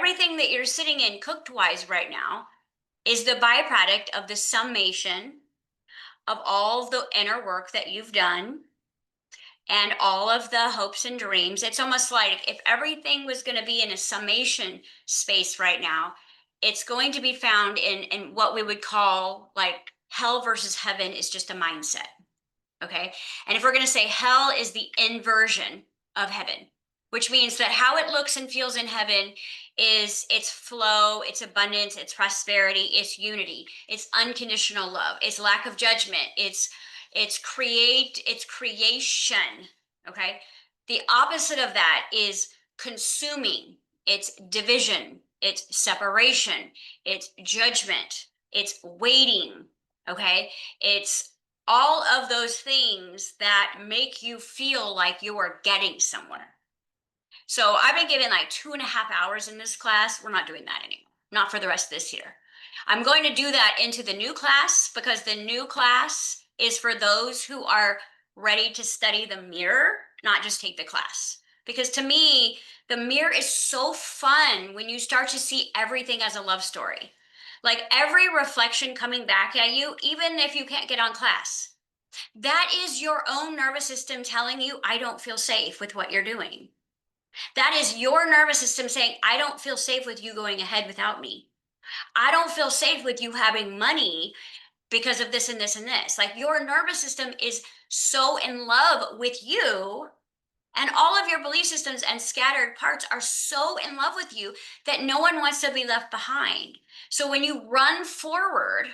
everything that you're sitting in cooked wise right now is the byproduct of the summation of all the inner work that you've done and all of the hopes and dreams. It's almost like if everything was going to be in a summation space right now, it's going to be found in what we would call like hell versus heaven is just a mindset. Okay. And if we're going to say hell is the inversion of heaven, which means that how it looks and feels in heaven is its flow, its abundance, its prosperity, its unity, its unconditional love, its lack of judgment, its creation. Okay. The opposite of that is consuming, it's division, it's separation, it's judgment, it's waiting. Okay. It's all of those things that make you feel like you are getting somewhere. So I've been given like 2.5 hours in this class. We're not doing that anymore, not for the rest of this year. I'm going to do that into the new class because the new class is for those who are ready to study the mirror, not just take the class. Because to me, the mirror is so fun when you start to see everything as a love story. Like every reflection coming back at you, even if you can't get on class, that is your own nervous system telling you, I don't feel safe with what you're doing. That is your nervous system saying, I don't feel safe with you going ahead without me. I don't feel safe with you having money because of this and this and this. Like your nervous system is so in love with you, and all of your belief systems and scattered parts are so in love with you that no one wants to be left behind. So when you run forward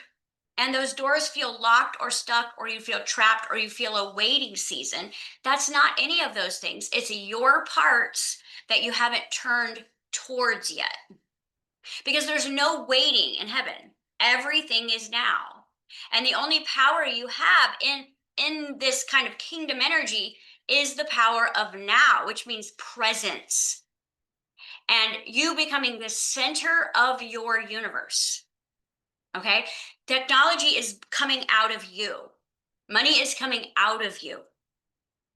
and those doors feel locked or stuck, or you feel trapped, or you feel a waiting season, that's not any of those things. It's your parts that you haven't turned towards yet. Because there's no waiting in heaven. Everything is now. And the only power you have in this kind of kingdom energy is the power of now, which means presence. And you becoming the center of your universe. Okay? Technology is coming out of you. Money is coming out of you.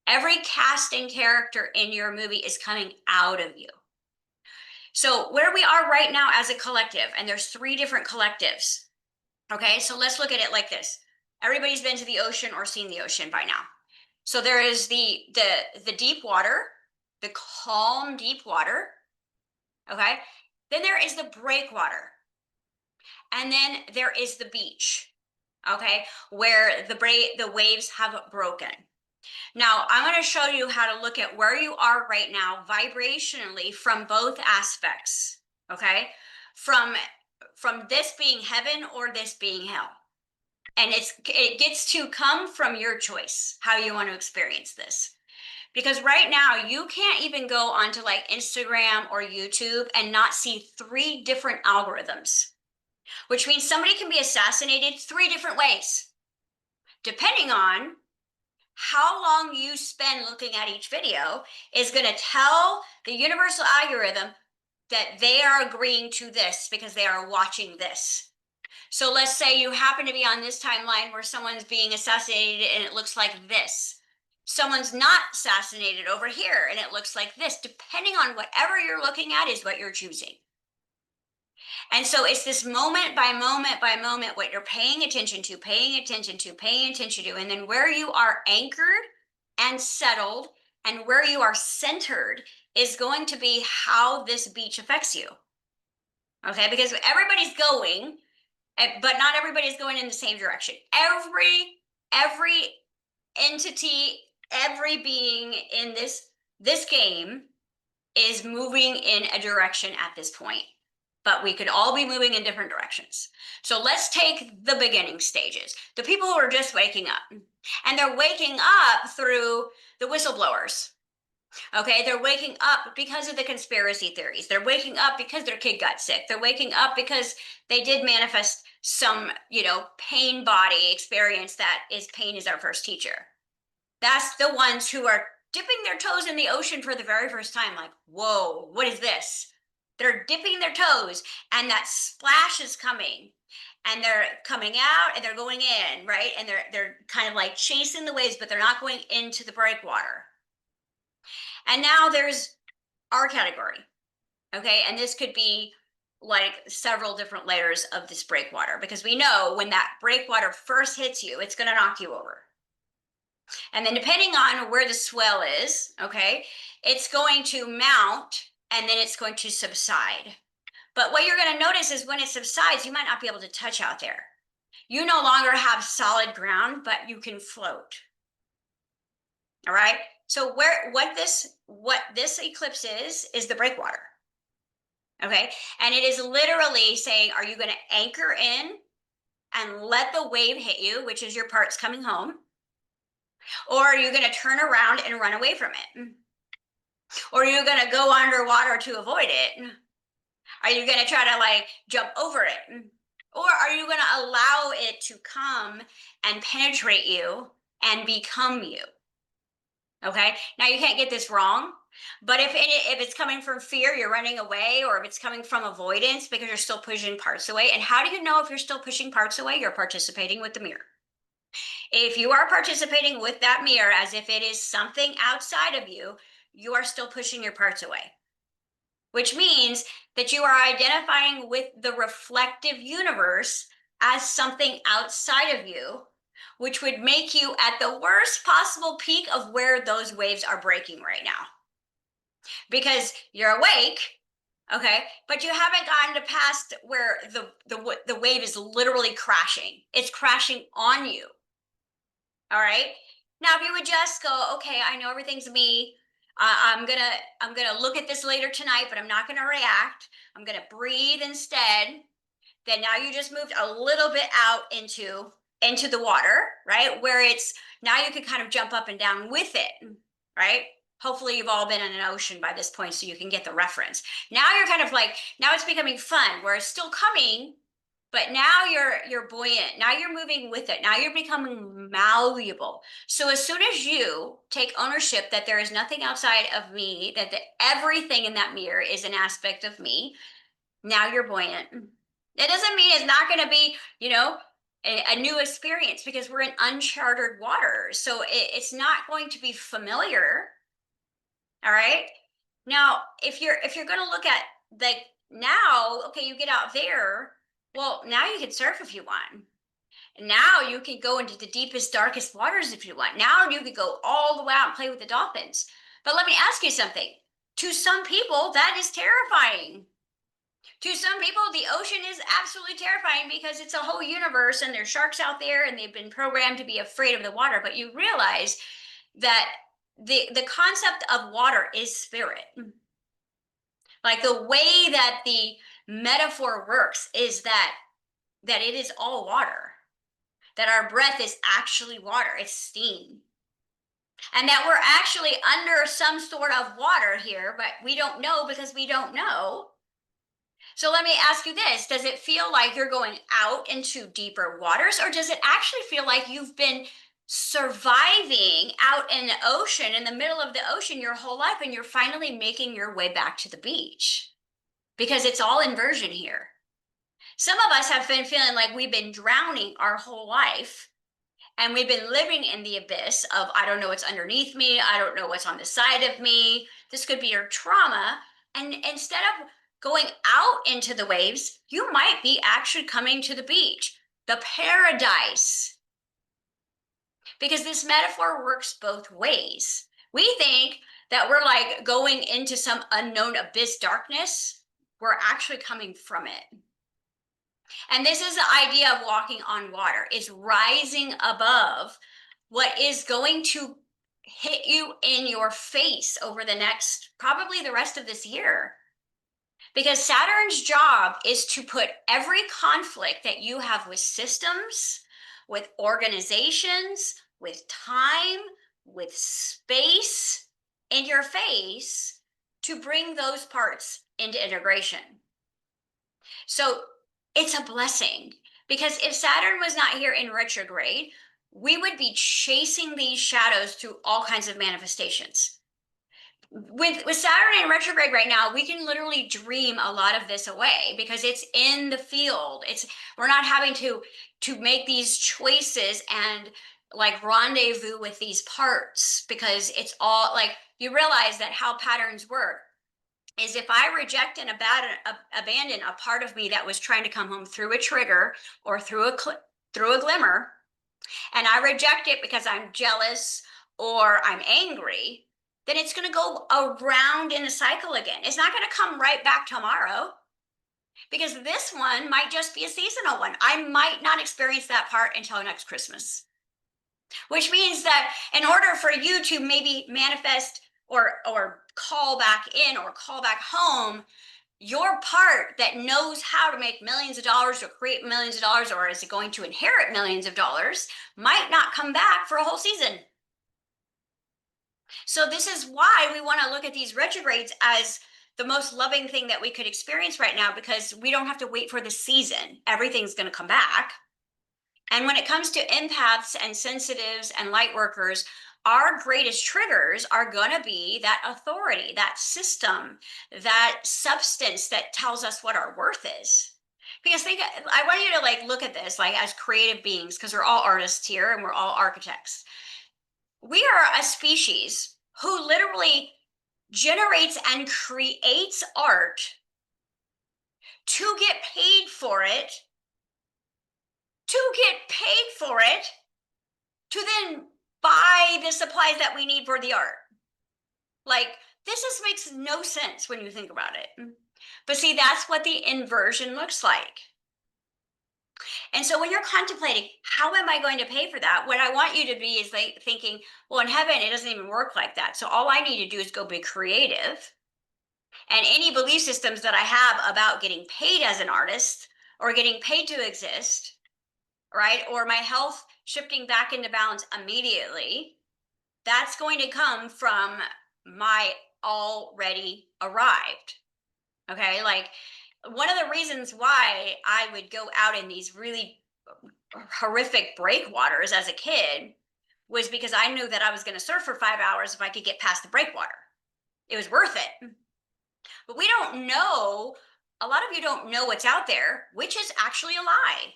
Every casting character in your movie is coming out of you. So where we are right now as a collective, and there's 3 different collectives. Okay, so let's look at it like this. Everybody's been to the ocean or seen the ocean by now. So there is the deep water, the calm deep water. Okay, then there is the breakwater. And then there is the beach, okay, where the waves have broken. Now, I'm going to show you how to look at where you are right now vibrationally from both aspects, okay? From this being heaven or this being hell. And it gets to come from your choice, how you want to experience this. Because right now, you can't even go onto like Instagram or YouTube and not see 3 different algorithms, which means somebody can be assassinated 3 different ways, depending on how long you spend looking at each video is going to tell the universal algorithm that they are agreeing to this because they are watching this. So let's say you happen to be on this timeline where someone's being assassinated and it looks like this. Someone's not assassinated over here and it looks like this. Depending on whatever you're looking at is what you're choosing. And so it's this moment by moment by moment, what you're paying attention to, paying attention to, paying attention to, and then where you are anchored and settled and where you are centered is going to be how this beach affects you. Okay, because everybody's going, but not everybody's going in the same direction. Every entity, every being in this game is moving in a direction at this point. But we could all be moving in different directions. So let's take the beginning stages. The people who are just waking up, and they're waking up through the whistleblowers. Okay, they're waking up because of the conspiracy theories. They're waking up because their kid got sick. They're waking up because they did manifest some, pain body experience that is pain is our first teacher. That's the ones who are dipping their toes in the ocean for the very first time. Like, whoa, what is this? They're dipping their toes and that splash is coming and they're coming out and they're going in, right? And they're kind of like chasing the waves, but they're not going into the breakwater. And now there's our category. Okay, and this could be like several different layers of this breakwater, because we know when that breakwater first hits you, it's going to knock you over. And then depending on where the swell is, okay, it's going to mount and then it's going to subside. But what you're going to notice is when it subsides, you might not be able to touch out there. You no longer have solid ground, but you can float. All right. So what this eclipse is the breakwater. Okay. And it is literally saying, are you going to anchor in and let the wave hit you, which is your parts coming home? Or are you going to turn around and run away from it? Or are you going to go underwater to avoid it? Are you going to try to like jump over it? Or are you going to allow it to come and penetrate you and become you? Okay. Now you can't get this wrong, but if it's coming from fear, you're running away, or if it's coming from avoidance because you're still pushing parts away. And how do you know if you're still pushing parts away? You're participating with the mirror. If you are participating with that mirror as if it is something outside of you, you are still pushing your parts away, which means that you are identifying with the reflective universe as something outside of you, which would make you at the worst possible peak of where those waves are breaking right now. Because you're awake, okay, but you haven't gotten to past where the wave is literally crashing. It's crashing on you. All right. Now, if you would just go, okay, I know everything's me. I'm gonna look at this later tonight, but I'm not gonna react. I'm gonna breathe instead. Then now you just moved a little bit out into the water, right? Where it's now you can kind of jump up and down with it, right? Hopefully you've all been in an ocean by this point, so you can get the reference. Now you're kind of like, now it's becoming fun, where it's still coming, but now you're buoyant. Now you're moving with it. Now you're becoming malleable. So as soon as you take ownership that there is nothing outside of me, that everything in that mirror is an aspect of me, now you're buoyant. It doesn't mean it's not going to be, a new experience, because we're in uncharted waters. So it's not going to be familiar. All right. Now, if you're going to look at like now, okay, you get out there. Well, now you can surf if you want. Now you can go into the deepest, darkest waters if you want. Now you could go all the way out and play with the dolphins. But let me ask you something. To some people, that is terrifying. To some people, the ocean is absolutely terrifying because it's a whole universe and there's sharks out there and they've been programmed to be afraid of the water. But you realize that the concept of water is spirit. Like the way that the metaphor works is that it is all water, that our breath is actually water, it's steam, and that we're actually under some sort of water here, but we don't know because we don't know. So let me ask you this. Does it feel like you're going out into deeper waters, or does it actually feel like you've been surviving out in the ocean, in the middle of the ocean, your whole life, and you're finally making your way back to the beach? Because it's all inversion here. Some of us have been feeling like we've been drowning our whole life, and we've been living in the abyss of, I don't know what's underneath me. I don't know what's on the side of me. This could be your trauma. And instead of going out into the waves, you might be actually coming to the beach, the paradise. Because this metaphor works both ways. We think that we're like going into some unknown abyss darkness. We're actually coming from it. And this is the idea of walking on water, is rising above what is going to hit you in your face over the next, probably the rest of this year. Because Saturn's job is to put every conflict that you have with systems, with organizations, with time, with space in your face, to bring those parts into integration. So it's a blessing, because if Saturn was not here in retrograde, we would be chasing these shadows through all kinds of manifestations. With Saturn in retrograde right now, we can literally dream a lot of this away because it's in the field. We're not having to make these choices and like rendezvous with these parts, because it's all like, you realize that how patterns work. is if I reject and abandon a part of me that was trying to come home through a trigger or through a glimmer, and I reject it because I'm jealous or I'm angry, then it's going to go around in a cycle again. It's not going to come right back tomorrow, because this one might just be a seasonal one. I might not experience that part until next Christmas, which means that in order for you to maybe manifest or call back in or call back home, your part that knows how to make millions of dollars or create millions of dollars or is going to inherit millions of dollars might not come back for a whole season. So this is why we want to look at these retrogrades as the most loving thing that we could experience right now, because we don't have to wait for the season. Everything's going to come back. And when it comes to empaths and sensitives and light workers, our greatest triggers are going to be that authority, that system, that substance that tells us what our worth is. Because I want you to like look at this like as creative beings, because we're all artists here and we're all architects. We are a species who literally generates and creates art to get paid for it, to then buy the supplies that we need for the art. Like, this just makes no sense when you think about it. But see, that's what the inversion looks like. And so when you're contemplating, how am I going to pay for that? What I want you to be is like thinking, well, in heaven, it doesn't even work like that. So all I need to do is go be creative. And any belief systems that I have about getting paid as an artist or getting paid to exist, right? Or my health shifting back into balance immediately, that's going to come from my already arrived. Okay. Like, one of the reasons why I would go out in these really horrific breakwaters as a kid was because I knew that I was going to surf for 5 hours if I could get past the breakwater. It was worth it. But we don't know, a lot of you don't know what's out there, which is actually a lie.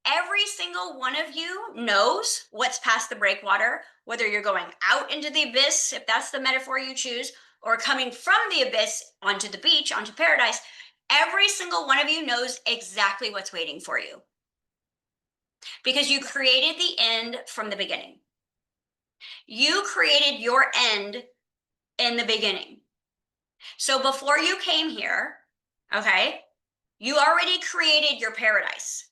Every single one of you knows what's past the breakwater, whether you're going out into the abyss, if that's the metaphor you choose, or coming from the abyss onto the beach, onto paradise. Every single one of you knows exactly what's waiting for you, because you created the end from the beginning. You created your end in the beginning. So before you came here, okay, you already created your paradise.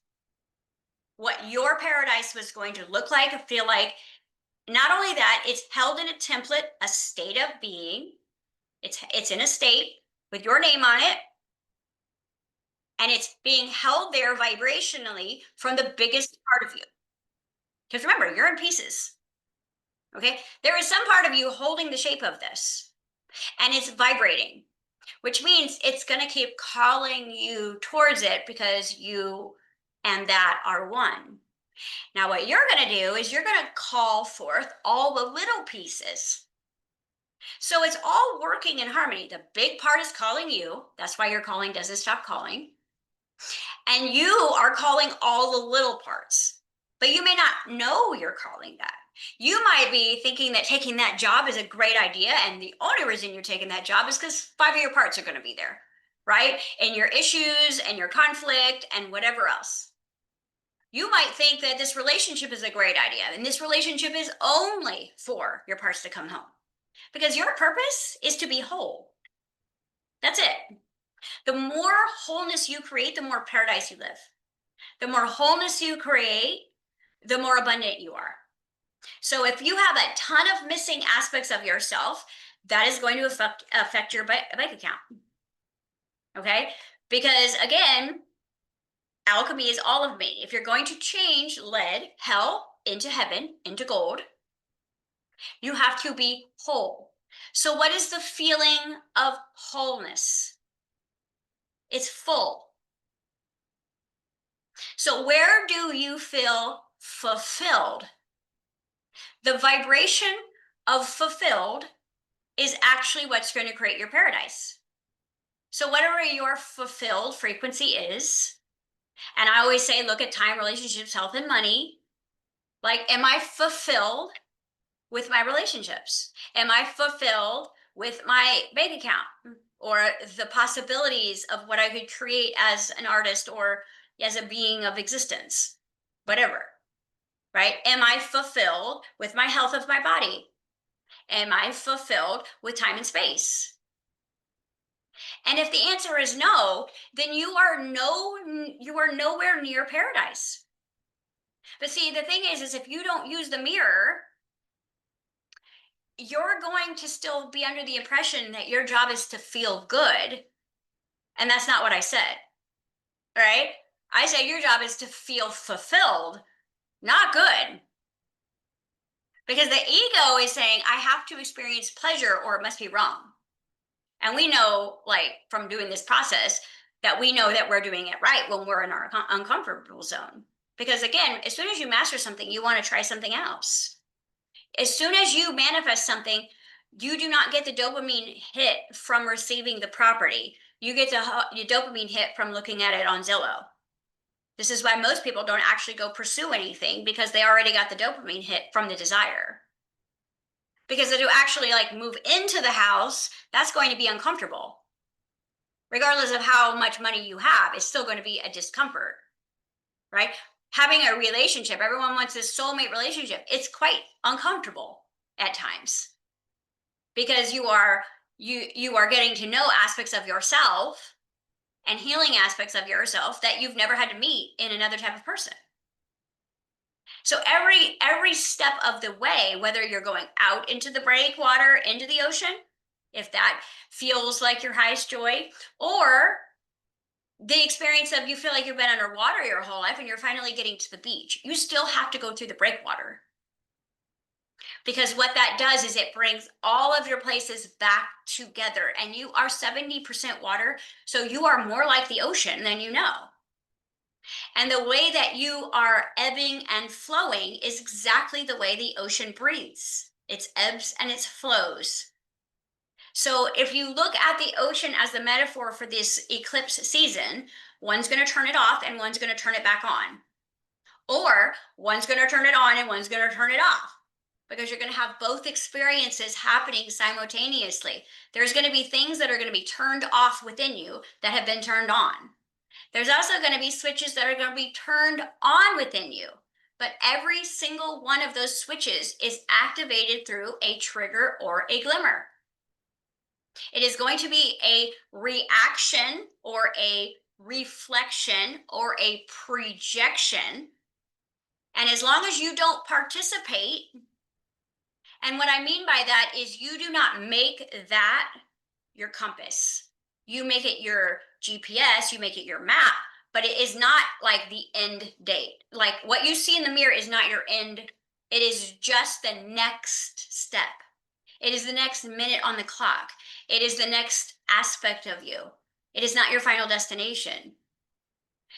What your paradise was going to look like, feel like. Not only that, it's held in a template, a state of being. It's in a state with your name on it. And it's being held there vibrationally from the biggest part of you. Because remember, you're in pieces. Okay? There is some part of you holding the shape of this. And it's vibrating, which means it's going to keep calling you towards it, because you and that are one. Now, what you're going to do is you're going to call forth all the little pieces. So it's all working in harmony. The big part is calling you. That's why your calling doesn't stop calling. And you are calling all the little parts. But you may not know you're calling that. You might be thinking that taking that job is a great idea, and the only reason you're taking that job is because 5 of your parts are going to be there, right? And your issues and your conflict and whatever else. You might think that this relationship is a great idea, and this relationship is only for your parts to come home, because your purpose is to be whole. That's it. The more wholeness you create, the more paradise you live. The more wholeness you create, the more abundant you are. So if you have a ton of missing aspects of yourself, that is going to affect your bank account. Okay? Because again, alchemy is all of me. If you're going to change lead, hell, into heaven, into gold, you have to be whole. So what is the feeling of wholeness? It's full. So where do you feel fulfilled? The vibration of fulfilled is actually what's going to create your paradise. So whatever your fulfilled frequency is, and I always say, look at time, relationships, health, and money. Like, am I fulfilled with my relationships? Am I fulfilled with my bank account? or the possibilities of what I could create as an artist or as a being of existence, whatever, right? Am I fulfilled with my health of my body? Am I fulfilled with time and space? And if the answer is no, then you are nowhere near paradise. But see, the thing is if you don't use the mirror, you're going to still be under the impression that your job is to feel good. And that's not what I said, right? I say your job is to feel fulfilled, not good. Because the ego is saying, I have to experience pleasure or it must be wrong. And we know, like, from doing this process, that we know that we're doing it right when we're in our uncomfortable zone. Because again, as soon as you master something, you want to try something else. As soon as you manifest something, you do not get the dopamine hit from receiving the property. You get the dopamine hit from looking at it on Zillow. This is why most people don't actually go pursue anything, because they already got the dopamine hit from the desire. Because to actually like move into the house, that's going to be uncomfortable. Regardless of how much money you have, it's still going to be a discomfort, right? Having a relationship, everyone wants this soulmate relationship. It's quite uncomfortable at times, because you are getting to know aspects of yourself and healing aspects of yourself that you've never had to meet in another type of person. So every step of the way, whether you're going out into the breakwater, into the ocean, if that feels like your highest joy, or the experience of you feel like you've been underwater your whole life and you're finally getting to the beach, you still have to go through the breakwater. Because what that does is it brings all of your places back together, and you are 70% water, so you are more like the ocean than you know. And the way that you are ebbing and flowing is exactly the way the ocean breathes. It ebbs and it flows. So if you look at the ocean as the metaphor for this eclipse season, one's going to turn it off and one's going to turn it back on. Or one's going to turn it on and one's going to turn it off, because you're going to have both experiences happening simultaneously. There's going to be things that are going to be turned off within you that have been turned on. There's also going to be switches that are going to be turned on within you. But every single one of those switches is activated through a trigger or a glimmer. It is going to be a reaction or a reflection or a projection. And as long as you don't participate, and what I mean by that is you do not make that your compass. You make it your GPS, you make it your map, but it is not like the end date. Like what you see in the mirror is not your end. It is just the next step. It is the next minute on the clock. It is the next aspect of you. It is not your final destination.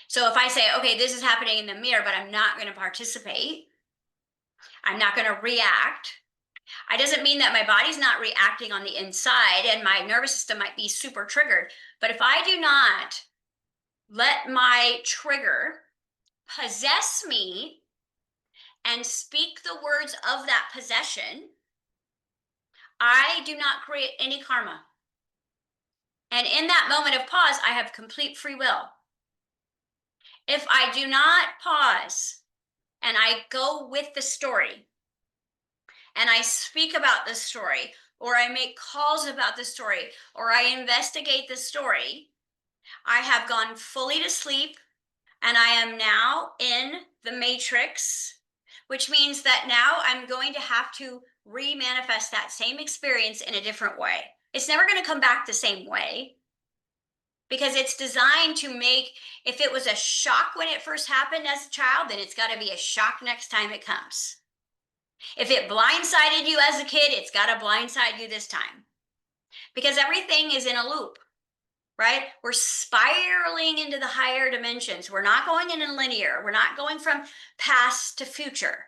So if I say, okay, this is happening in the mirror, but I'm not going to participate, I'm not going to react, it doesn't mean that my body's not reacting on the inside and my nervous system might be super triggered. But if I do not let my trigger possess me and speak the words of that possession, I do not create any karma. And in that moment of pause, I have complete free will. If I do not pause and I go with the story and I speak about the story, or I make calls about the story, or I investigate the story, I have gone fully to sleep and I am now in the matrix, which means that now I'm going to have to remanifest that same experience in a different way. It's never going to come back the same way, because it's designed to make, if it was a shock when it first happened as a child, then it's got to be a shock next time it comes. If it blindsided you as a kid, it's got to blindside you this time, because everything is in a loop, right? We're spiraling into the higher dimensions. We're not going in a linear. We're not going from past to future.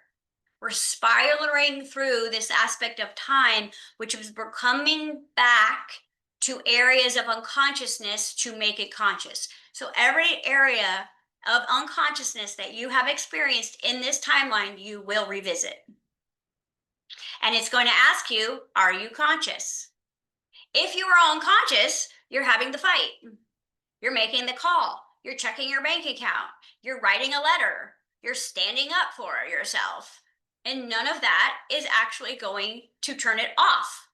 We're spiraling through this aspect of time, which is we're coming back to areas of unconsciousness to make it conscious. So every area of unconsciousness that you have experienced in this timeline, you will revisit. And it's going to ask you, are you conscious? If you are unconscious, You're having the fight. You're making the call. You're checking your bank account. You're writing a letter. You're standing up for yourself. And none of that is actually going to turn it off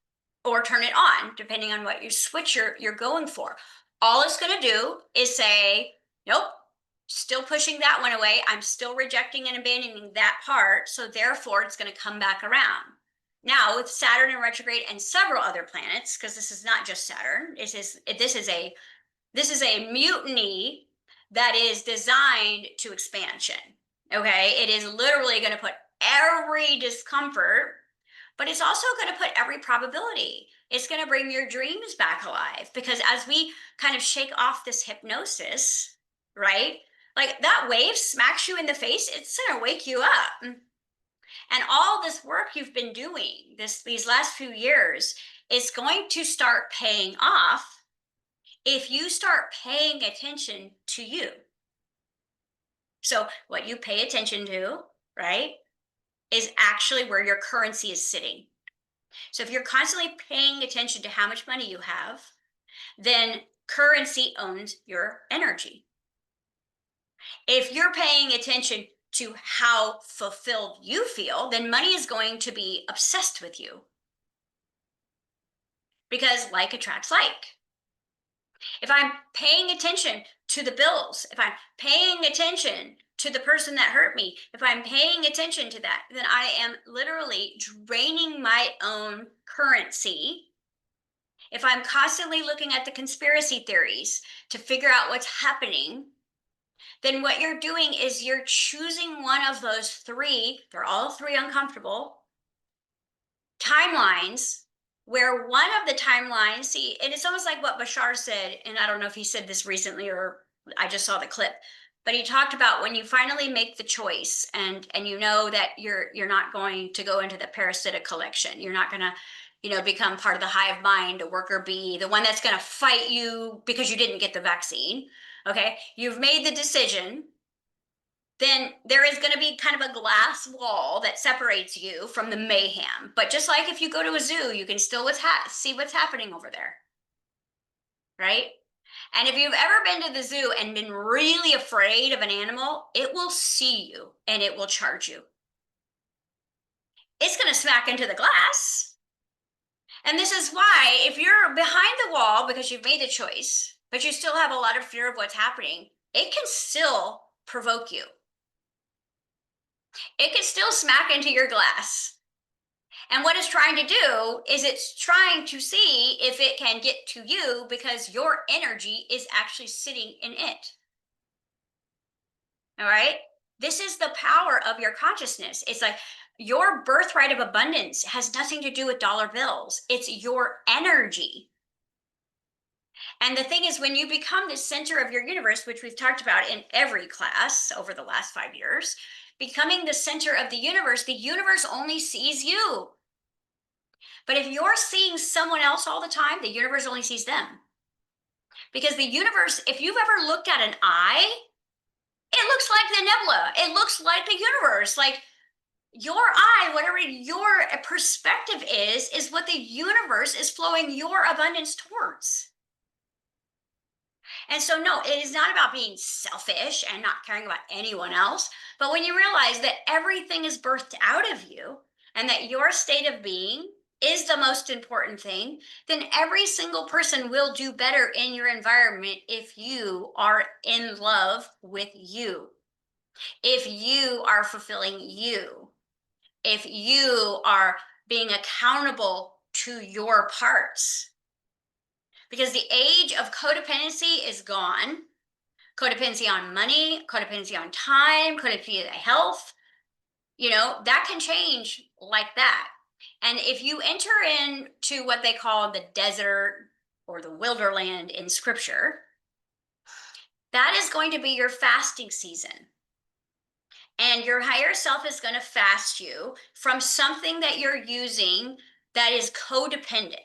or turn it on, depending on what you switch you're going for. All it's going to do is say, nope, still pushing that one away. I'm still rejecting and abandoning that part. So therefore, it's going to come back around. Now, with Saturn in retrograde and several other planets, because this is not just Saturn, this is a mutiny that is designed to expansion. Okay, it is literally going to put every discomfort, but it's also going to put every probability. It's going to bring your dreams back alive, because as we kind of shake off this hypnosis, right? Like that wave smacks you in the face, it's going to wake you up. And all this work you've been doing these last few years is going to start paying off if you start paying attention to you. So what you pay attention to, right, is actually where your currency is sitting. So if you're constantly paying attention to how much money you have, then currency owns your energy. If you're paying attention to how fulfilled you feel, then money is going to be obsessed with you. Because like attracts like. If I'm paying attention to the bills, if I'm paying attention to the person that hurt me, if I'm paying attention to that, then I am literally draining my own currency. If I'm constantly looking at the conspiracy theories to figure out what's happening, then what you're doing is you're choosing one of those three, they're all three uncomfortable timelines, where one of the timelines, see, and it's almost like what Bashar said, and I don't know if he said this recently or I just saw the clip, but he talked about when you finally make the choice and you know that you're not going to go into the parasitic collection, you're not going to become part of the hive mind, a worker bee, the one that's going to fight you because you didn't get the vaccine. Okay, you've made the decision, then there is going to be kind of a glass wall that separates you from the mayhem. But just like if you go to a zoo, you can still see what's happening over there, right? And if you've ever been to the zoo and been really afraid of an animal, it will see you and it will charge you. It's going to smack into the glass. And this is why if you're behind the wall because you've made a choice, but you still have a lot of fear of what's happening, it can still provoke you. It can still smack into your glass. And what it's trying to do is it's trying to see if it can get to you because your energy is actually sitting in it. All right? This is the power of your consciousness. It's like your birthright of abundance has nothing to do with dollar bills. It's your energy. And the thing is, when you become the center of your universe, which we've talked about in every class over the last 5 years, becoming the center of the universe only sees you. But if you're seeing someone else all the time, the universe only sees them. Because the universe, if you've ever looked at an eye, it looks like the nebula. It looks like the universe. Like your eye, whatever your perspective is what the universe is flowing your abundance towards. And so, no, it is not about being selfish and not caring about anyone else. But when you realize that everything is birthed out of you and that your state of being is the most important thing, then every single person will do better in your environment if you are in love with you, if you are fulfilling you, if you are being accountable to your parts. Because the age of codependency is gone. Codependency on money, codependency on time, codependency on health, that can change like that. And if you enter into what they call the desert or the wilderland in scripture, that is going to be your fasting season. And your higher self is going to fast you from something that you're using that is codependent.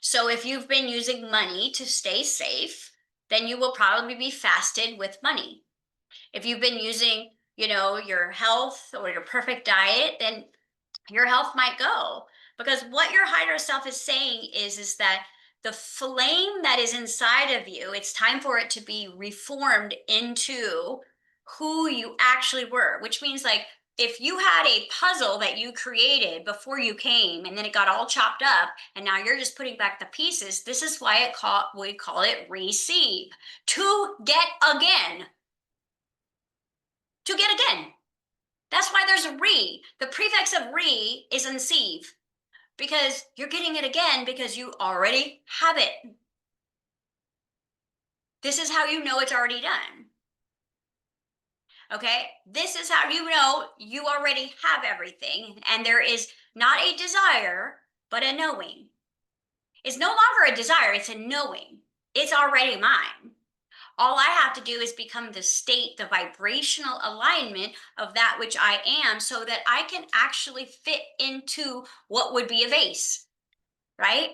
So if you've been using money to stay safe, then you will probably be fasted with money. If you've been using, your health or your perfect diet, then your health might go. Because what your higher self is saying is that the flame that is inside of you, it's time for it to be reformed into who you actually were, which means like if you had a puzzle that you created before you came and then it got all chopped up and now you're just putting back the pieces, this is why we call it receive, to get again. To get again. That's why there's a re. The prefix of re is unceive, because you're getting it again because you already have it. This is how you know it's already done. Okay, this is how you know you already have everything, and there is not a desire, but a knowing. It's no longer a desire, it's a knowing. It's already mine. All I have to do is become the state, the vibrational alignment of that which I am, so that I can actually fit into what would be a vase, right?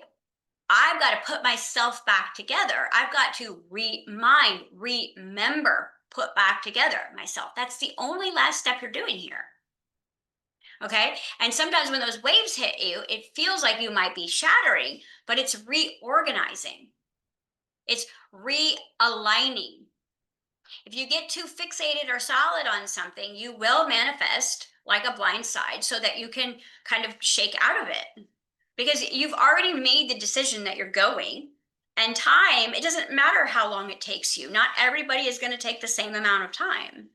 I've got to put myself back together. I've got to remember, put back together myself. That's the only last step you're doing here. Okay. And sometimes when those waves hit you, it feels like you might be shattering, but it's reorganizing, it's realigning. If you get too fixated or solid on something, you will manifest like a blind side so that you can kind of shake out of it, because you've already made the decision that you're going. And time, it doesn't matter how long it takes you. Not everybody is going to take the same amount of time.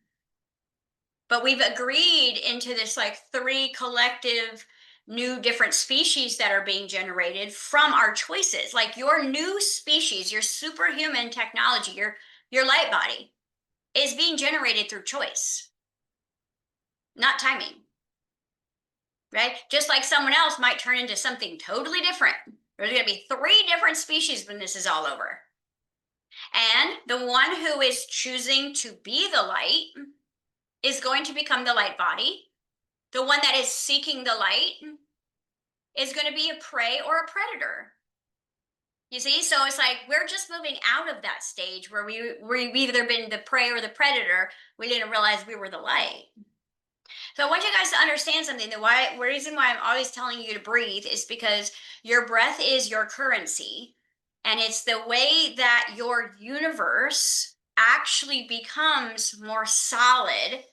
But we've agreed into this like 3 collective new different species that are being generated from our choices. Like your new species, your superhuman technology, your light body is being generated through choice, not timing. Right? Just like someone else might turn into something totally different. There's going to be 3 different species when this is all over. And the one who is choosing to be the light is going to become the light body. The one that is seeking the light is going to be a prey or a predator. You see? So it's like we're just moving out of that stage where we've either been the prey or the predator. We didn't realize we were the light. So I want you guys to understand something. The reason why I'm always telling you to breathe is because your breath is your currency. And it's the way that your universe actually becomes more solid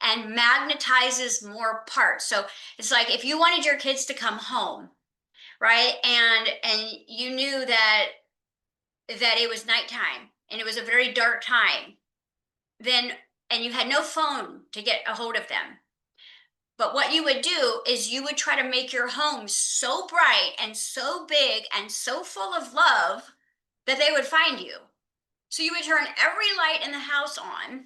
and magnetizes more parts. So it's like if you wanted your kids to come home, right? And you knew that it was nighttime and it was a very dark time, then and you had no phone to get a hold of them. But what you would do is you would try to make your home so bright and so big and so full of love that they would find you. So you would turn every light in the house on.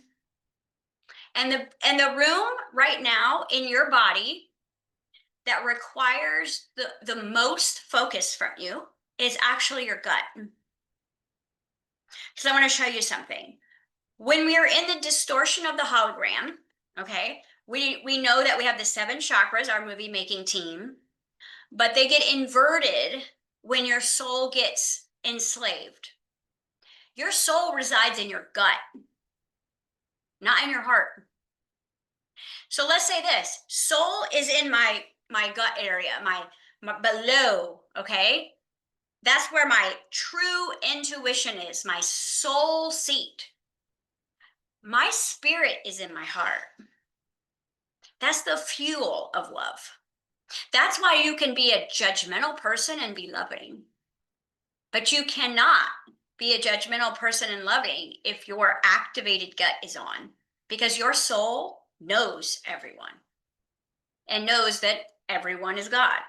And the room right now in your body that requires the most focus from you is actually your gut. So I want to show you something. When we are in the distortion of the hologram, okay, we know that we have the 7 chakras, our movie making team, but they get inverted when your soul gets enslaved. Your soul resides in your gut, not in your heart. So let's say this, soul is in my gut area, my below, okay? That's where my true intuition is, my soul seat. My spirit is in my heart. That's the fuel of love. That's why you can be a judgmental person and be loving. But you cannot be a judgmental person and loving if your activated gut is on, because your soul knows everyone and knows that everyone is God.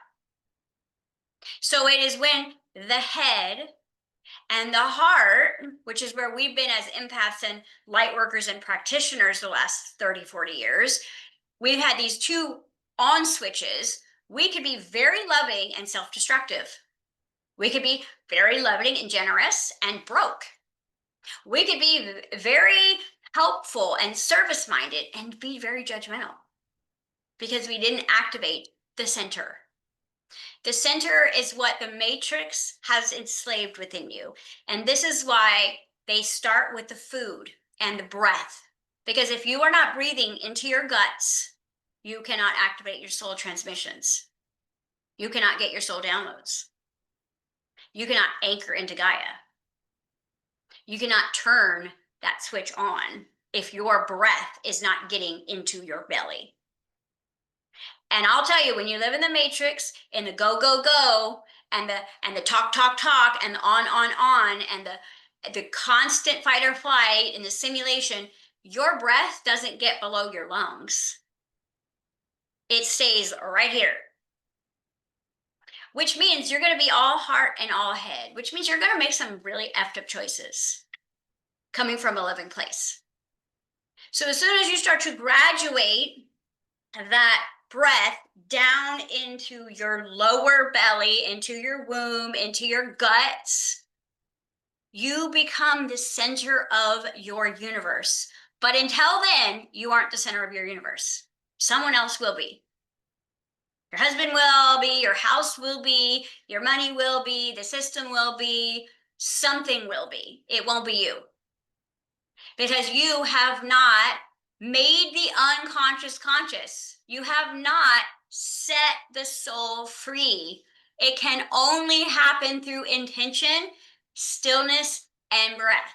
So it is when the head and the heart, which is where we've been as empaths and light workers and practitioners the last 30, 40 years, we've had these 2 on switches. We could be very loving and self-destructive. We could be very loving and generous and broke. We could be very helpful and service-minded and be very judgmental because we didn't activate the center. The center is what the matrix has enslaved within you. And this is why they start with the food and the breath. Because if you are not breathing into your guts, you cannot activate your soul transmissions. You cannot get your soul downloads. You cannot anchor into Gaia. You cannot turn that switch on if your breath is not getting into your belly. And I'll tell you, when you live in the matrix, in the go, go, go, and the talk, talk, talk, and the on, and the constant fight or flight in the simulation, your breath doesn't get below your lungs. It stays right here. Which means you're going to be all heart and all head, which means you're going to make some really effed up choices coming from a living place. So as soon as you start to graduate that breath down into your lower belly, into your womb, into your guts, you become the center of your universe. But until then, you aren't the center of your universe. Someone else will be. Your husband will be, your house will be, your money will be, the system will be, something will be. It won't be you. Because you have not made the unconscious conscious. You have not set the soul free. It can only happen through intention, stillness, and breath.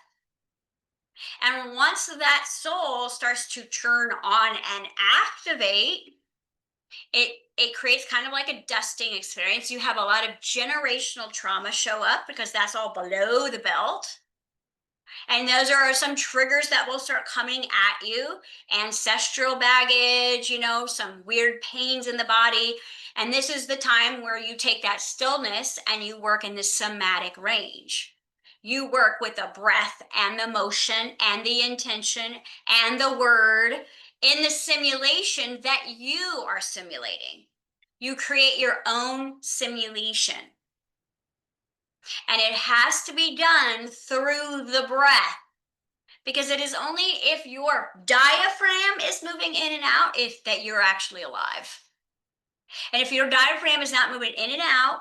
And once that soul starts to turn on and activate, it creates kind of like a dusting experience. You have a lot of generational trauma show up because that's all below the belt. And those are some triggers that will start coming at you. Ancestral baggage, some weird pains in the body. And this is the time where you take that stillness and you work in the somatic range. You work with the breath and the motion and the intention and the word in the simulation that you are simulating. You create your own simulation. And it has to be done through the breath, because it is only if your diaphragm is moving in and out that you're actually alive. And if your diaphragm is not moving in and out,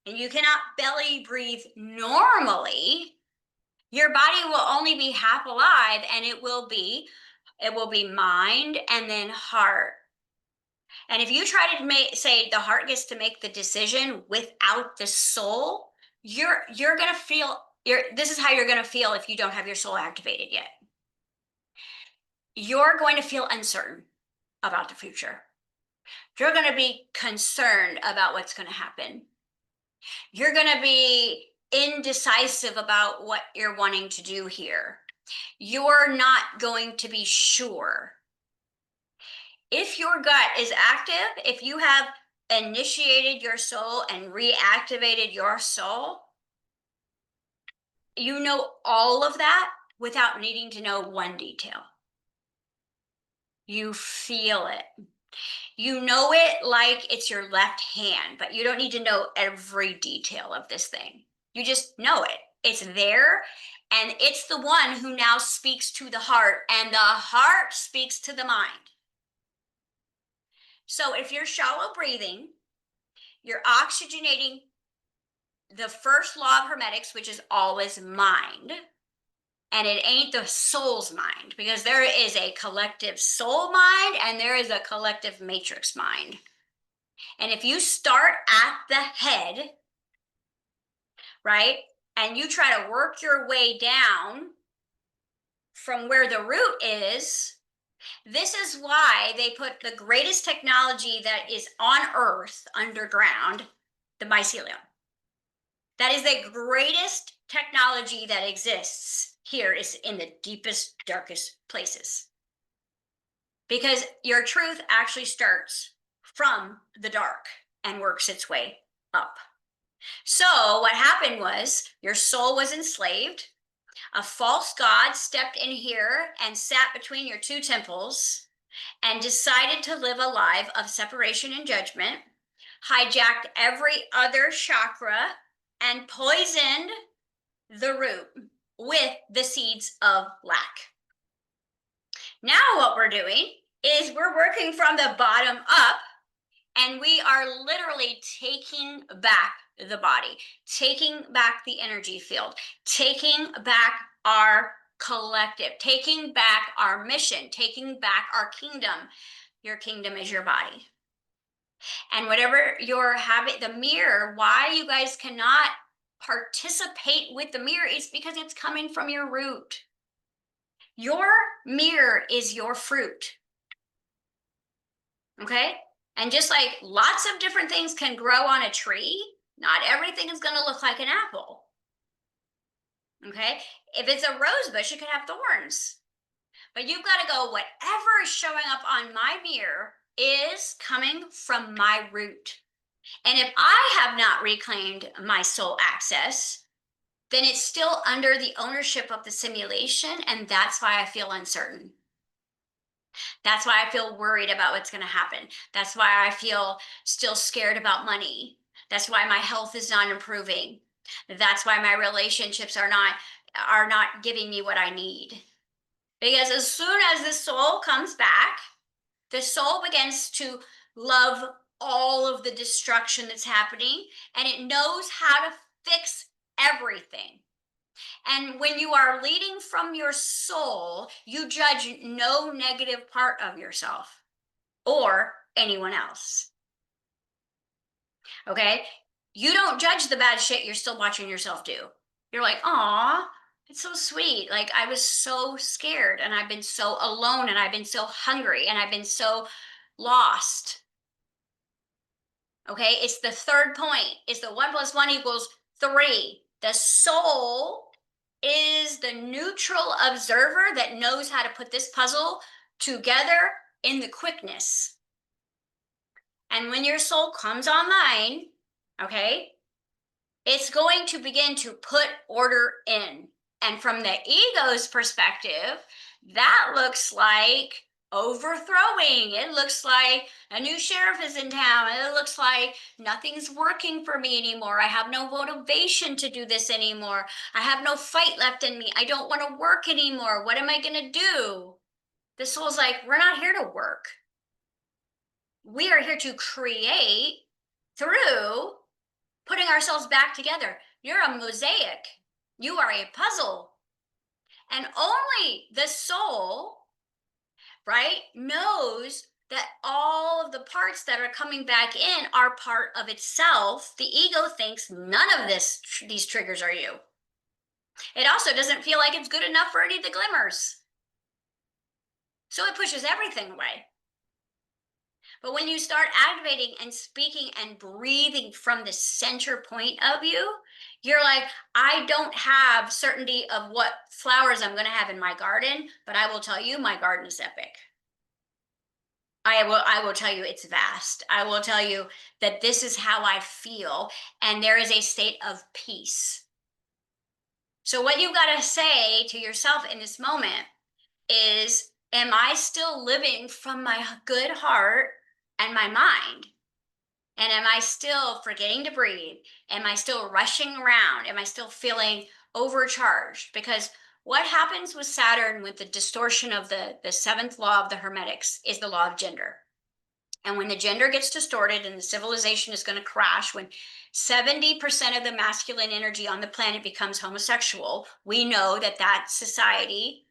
and you cannot belly breathe normally, your body will only be half alive, and it will be mind and then heart. And if you try to say the heart gets to make the decision without the soul, you're going to feel, this is how you're going to feel if you don't have your soul activated yet. You're going to feel uncertain about the future. You're going to be concerned about what's going to happen. You're going to be indecisive about what you're wanting to do here. You're not going to be sure. If your gut is active, if you have initiated your soul and reactivated your soul, you know all of that without needing to know one detail. You feel it. You know it like it's your left hand, but you don't need to know every detail of this thing. You just know it. It's there, and it's the one who now speaks to the heart, and the heart speaks to the mind. So if you're shallow breathing, you're oxygenating the first law of hermetics, which is always mind. And it ain't the soul's mind, because there is a collective soul mind and there is a collective matrix mind. And if you start at the head, right, and you try to work your way down from where the root is, this is why they put the greatest technology that is on Earth underground, the mycelium. That is the greatest technology that exists here, is in the deepest, darkest places. Because your truth actually starts from the dark and works its way up. So what happened was your soul was enslaved. A false god stepped in here and sat between your two temples and decided to live a life of separation and judgment, hijacked every other chakra, and poisoned the root with the seeds of lack. Now what we're doing is we're working from the bottom up, and we are literally taking back the body, taking back the energy field, taking back our collective, taking back our mission, taking back our kingdom. Your kingdom is your body. And whatever your habit, the mirror, why you guys cannot participate with the mirror is because it's coming from your root. Your mirror is your fruit. Okay? And just like lots of different things can grow on a tree, not everything is going to look like an apple. Okay? If it's a rose bush, it could have thorns. But you've got to go, whatever is showing up on my mirror is coming from my root. And if I have not reclaimed my soul access, then it's still under the ownership of the simulation. And that's why I feel uncertain. That's why I feel worried about what's going to happen. That's why I feel still scared about money. That's why my health is not improving. That's why my relationships are not giving me what I need. Because as soon as the soul comes back, the soul begins to love all of the destruction that's happening, and it knows how to fix everything. And when you are leading from your soul, you judge no negative part of yourself or anyone else. Okay? You don't judge the bad shit you're still watching yourself do. You're like, aw, it's so sweet. Like, I was so scared, and I've been so alone, and I've been so hungry, and I've been so lost. Okay? It's the third point. It's the 1 + 1 = 3. The soul is the neutral observer that knows how to put this puzzle together in the quickness. And when your soul comes online, okay, it's going to begin to put order in. And from the ego's perspective, that looks like overthrowing. It looks like a new sheriff is in town. It looks like nothing's working for me anymore. I have no motivation to do this anymore. I have no fight left in me. I don't want to work anymore. What am I going to do? The soul's like, we're not here to work. We are here to create through putting ourselves back together. You're a mosaic. You are a puzzle. And only the soul, right, knows that all of the parts that are coming back in are part of itself. The ego thinks none of these triggers are you. It also doesn't feel like it's good enough for any of the glimmers. So it pushes everything away. But when you start activating and speaking and breathing from the center point of you, you're like, I don't have certainty of what flowers I'm going to have in my garden, but I will tell you my garden is epic. I will tell you it's vast. I will tell you that this is how I feel, and there is a state of peace. So what you've got to say to yourself in this moment is, am I still living from my good heart and my mind? And am I still forgetting to breathe? Am I still rushing around? Am I still feeling overcharged? Because what happens with Saturn, with the distortion of the seventh law of the Hermetics, is the law of gender. And when the gender gets distorted and the civilization is going to crash, when 70% of the masculine energy on the planet becomes homosexual, we know that that society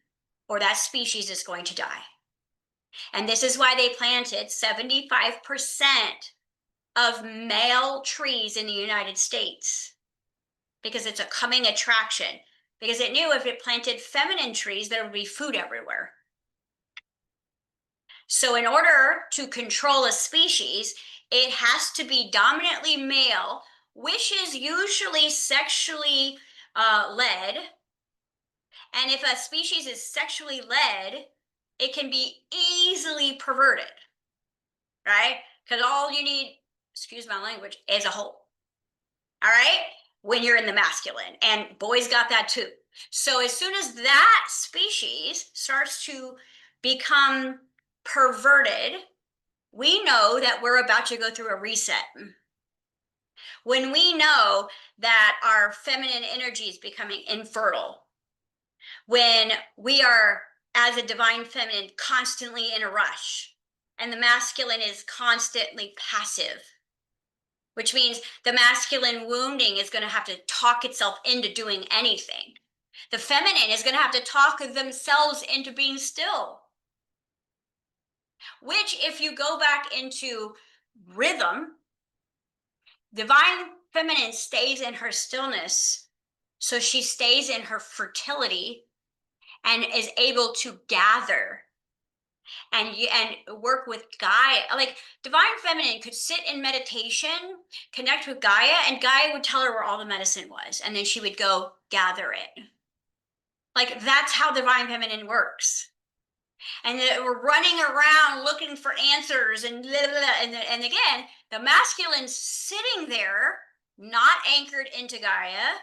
or that species is going to die. And this is why they planted 75% of male trees in the United States, because it's a coming attraction, because it knew if it planted feminine trees, there would be food everywhere. So in order to control a species, it has to be dominantly male, which is usually sexually led. And if a species is sexually led, it can be easily perverted, right? Because all you need, excuse my language, is a hole. All right? When you're in the masculine, and boys got that too. So as soon as that species starts to become perverted, we know that we're about to go through a reset. When we know that our feminine energy is becoming infertile, when we are, as a divine feminine, constantly in a rush, and the masculine is constantly passive, which means the masculine wounding is going to have to talk itself into doing anything. The feminine is going to have to talk themselves into being still. Which, if you go back into rhythm, divine feminine stays in her stillness. So she stays in her fertility and is able to gather and work with Gaia. Like divine feminine could sit in meditation, connect with Gaia, and Gaia would tell her where all the medicine was, and then she would go gather it. Like that's how divine feminine works. And we're running around looking for answers and blah, blah, blah. And again, the masculine's sitting there, not anchored into Gaia.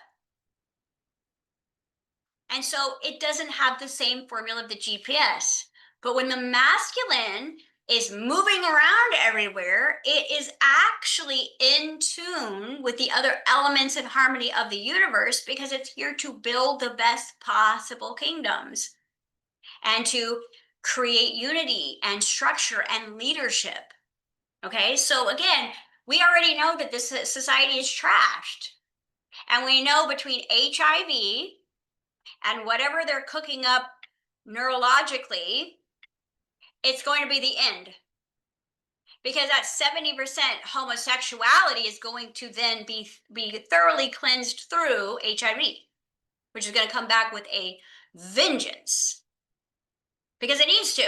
And so it doesn't have the same formula of the GPS. But when the masculine is moving around everywhere, it is actually in tune with the other elements and harmony of the universe because it's here to build the best possible kingdoms and to create unity and structure and leadership. Okay, so again, we already know that this society is trashed. And we know between HIV and whatever they're cooking up neurologically, it's going to be the end. Because that 70% homosexuality is going to then be thoroughly cleansed through HIV, which is going to come back with a vengeance. Because it needs to.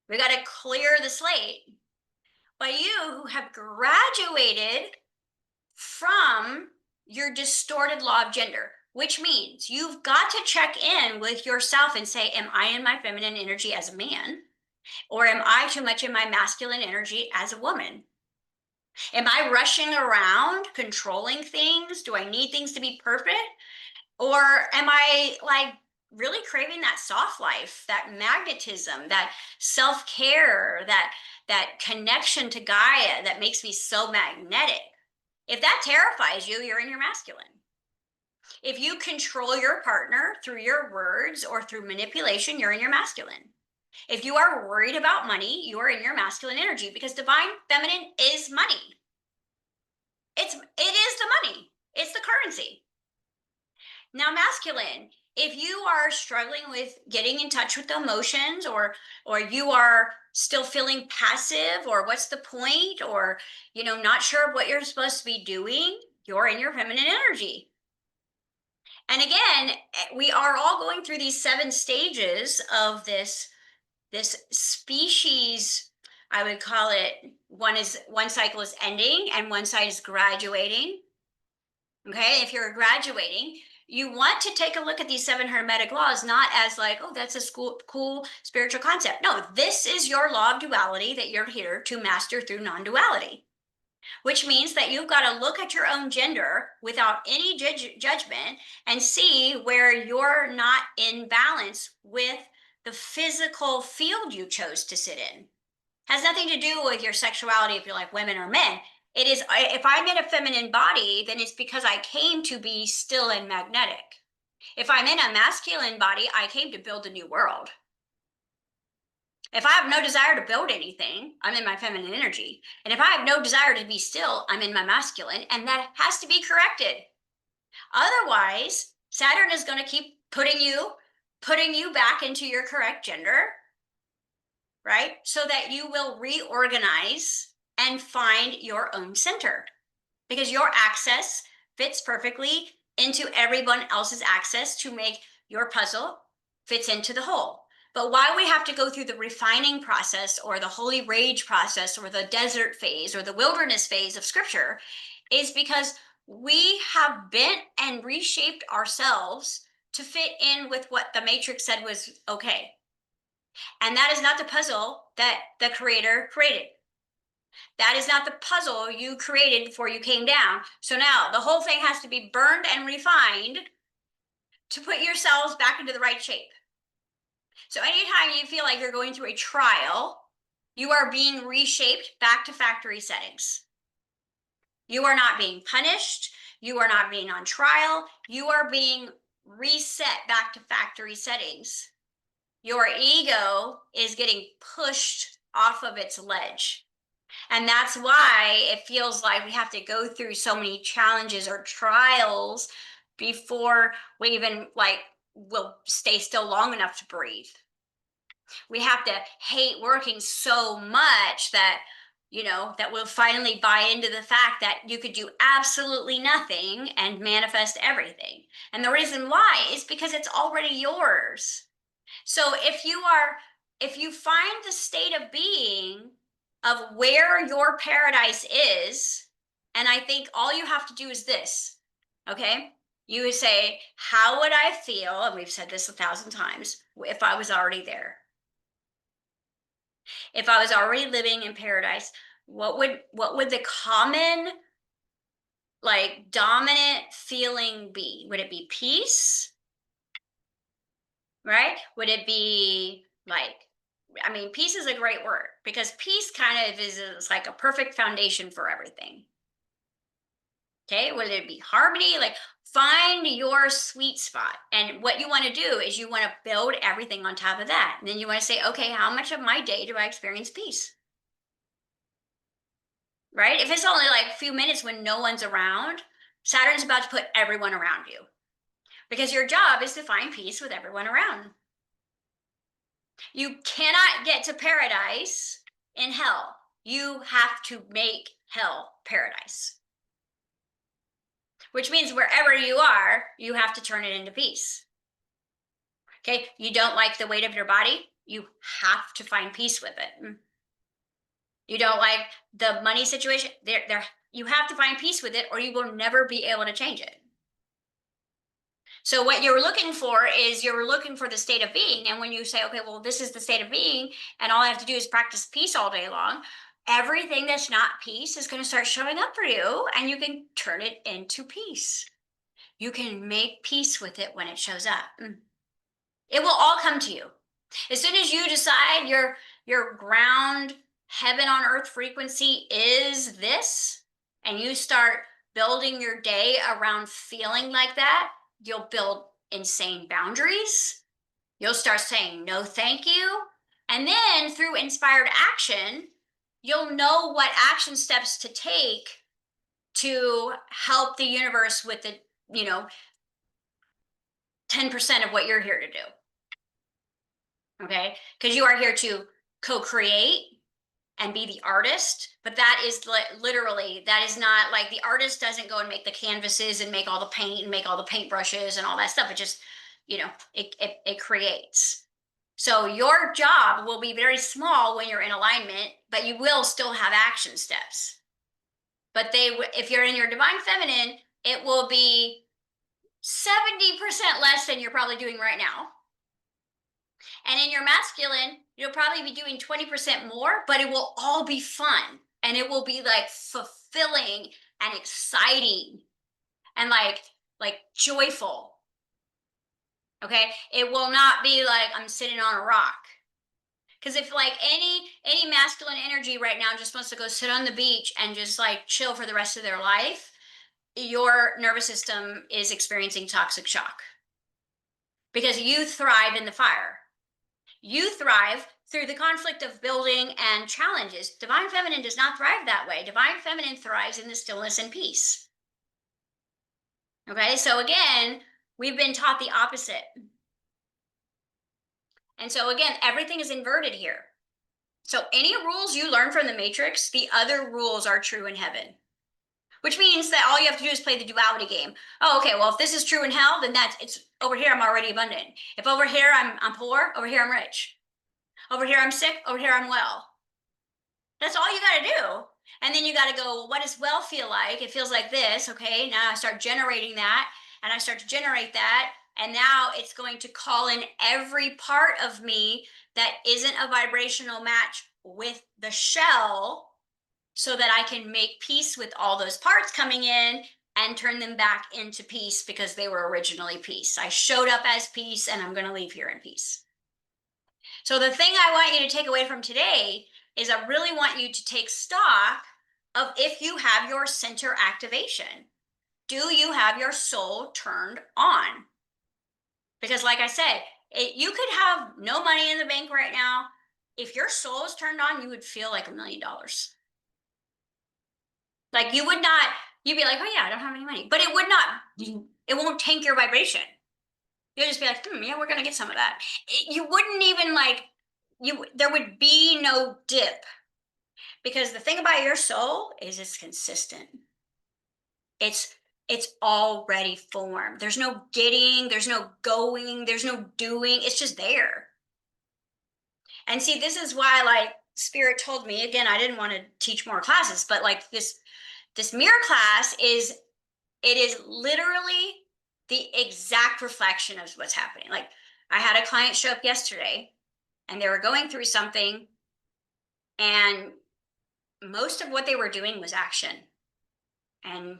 We got to clear the slate. But you who have graduated from your distorted law of gender, which means you've got to check in with yourself and say, am I in my feminine energy as a man? Or am I too much in my masculine energy as a woman? Am I rushing around controlling things? Do I need things to be perfect? Or am I like really craving that soft life, that magnetism, that self-care, that connection to Gaia that makes me so magnetic? If that terrifies you, you're in your masculine. If you control your partner through your words or through manipulation, you're in your masculine. If you are worried about money, you are in your masculine energy because divine feminine is money. It is the money. It's the currency. Now, masculine, if you are struggling with getting in touch with the emotions or you are still feeling passive or what's the point or not sure of what you're supposed to be doing, you're in your feminine energy. And again, we are all going through these 7 stages of this species. I would call it one cycle is ending and one side is graduating. Okay, if you're graduating, you want to take a look at these 7 hermetic laws, not as like, oh, that's a cool spiritual concept. No, this is your law of duality that you're here to master through non-duality, which means that you've got to look at your own gender without any judgment and see where you're not in balance with the physical field you chose to sit in. Has nothing to do with your sexuality if you're like women or men. It is, if I'm in a feminine body, then it's because I came to be still and magnetic. If I'm in a masculine body, I came to build a new world. If I have no desire to build anything, I'm in my feminine energy. And if I have no desire to be still, I'm in my masculine, and that has to be corrected. Otherwise, Saturn is going to keep putting you back into your correct gender, right? So that you will reorganize and find your own center, because your access fits perfectly into everyone else's access to make your puzzle fits into the whole. But why we have to go through the refining process or the holy rage process or the desert phase or the wilderness phase of scripture is because we have bent and reshaped ourselves to fit in with what the matrix said was okay. And that is not the puzzle that the creator created. That is not the puzzle you created before you came down. So now the whole thing has to be burned and refined to put yourselves back into the right shape. So anytime you feel like you're going through a trial, you are being reshaped back to factory settings. You are not being punished. You are not being on trial. You are being reset back to factory settings. Your ego is getting pushed off of its ledge. And that's why it feels like we have to go through so many challenges or trials before we even will stay still long enough to breathe. We have to hate working so much that that will finally buy into the fact that you could do absolutely nothing and manifest everything. And the reason why is because it's already yours. So if you find the state of being of where your paradise is, and I think all you have to do is this, okay? You would say, how would I feel? And we've said this 1,000 times, if I was already there. If I was already living in paradise, what would the common, like, dominant feeling be? Would it be peace? Right? Would it be like, I mean, peace is a great word because peace kind of is like a perfect foundation for everything. Okay, would it be harmony? Like, find your sweet spot. And what you want to do is you want to build everything on top of that. And then you want to say, okay, how much of my day do I experience peace? Right? If it's only like a few minutes when no one's around, Saturn's about to put everyone around you because your job is to find peace with everyone around. You cannot get to paradise in hell. You have to make hell paradise. Which means wherever you are, you have to turn it into peace. Okay, you don't like the weight of your body, you have to find peace with it. You don't like the money situation, you have to find peace with it or you will never be able to change it. So what you're looking for is you're looking for the state of being. And when you say, okay, well, this is the state of being, and all I have to do is practice peace all day long, everything that's not peace is going to start showing up for you, and you can turn it into peace. You can make peace with it when it shows up. It will all come to you. As soon as you decide your ground heaven on earth frequency is this, and you start building your day around feeling like that, you'll build insane boundaries. You'll start saying no thank you. And then through inspired action, you'll know what action steps to take to help the universe with the 10% of what you're here to do. Okay? Because you are here to co-create and be the artist, but that is literally, that is not like the artist doesn't go and make the canvases and make all the paint and make all the paintbrushes and all that stuff. It just, it creates. So your job will be very small when you're in alignment, but you will still have action steps. But if you're in your divine feminine, it will be 70% less than you're probably doing right now. And in your masculine, you'll probably be doing 20% more, but it will all be fun. And it will be like fulfilling and exciting and like joyful. Okay? It will not be like I'm sitting on a rock. Because if like any masculine energy right now just wants to go sit on the beach and just like chill for the rest of their life, your nervous system is experiencing toxic shock. Because you thrive in the fire. You thrive through the conflict of building and challenges. Divine feminine does not thrive that way. Divine feminine thrives in the stillness and peace. Okay, so again, we've been taught the opposite. And so again, everything is inverted here. So any rules you learn from the matrix, the other rules are true in heaven. Which means that all you have to do is play the duality game. Oh, okay, well, if this is true in hell, then it's over here I'm already abundant. If over here I'm poor, over here I'm rich. Over here I'm sick, over here I'm well. That's all you got to do. And then you got to go, well, what does well feel like? It feels like this. Okay, now I start generating that, and I start to generate that, and now it's going to call in every part of me that isn't a vibrational match with the shell, so that I can make peace with all those parts coming in and turn them back into peace because they were originally peace. I showed up as peace, and I'm going to leave here in peace. So the thing I want you to take away from today is I really want you to take stock of if you have your center activation. Do you have your soul turned on? Because like I said, you could have no money in the bank right now. If your soul is turned on, you would feel like $1 million. Like you would not, you'd be like, oh yeah, I don't have any money. But it would not, it won't tank your vibration. You'll just be like, yeah, we're going to get some of that. You wouldn't even like, there would be no dip Because the thing about your soul is it's consistent. It's already formed. There's no getting, there's no going, there's no doing. It's just there. And see, this is why, like, Spirit told me, again, I didn't want to teach more classes, but like this mirror class is, it is literally the exact reflection of what's happening. Like, I had a client show up yesterday and they were going through something, and most of what they were doing was action. And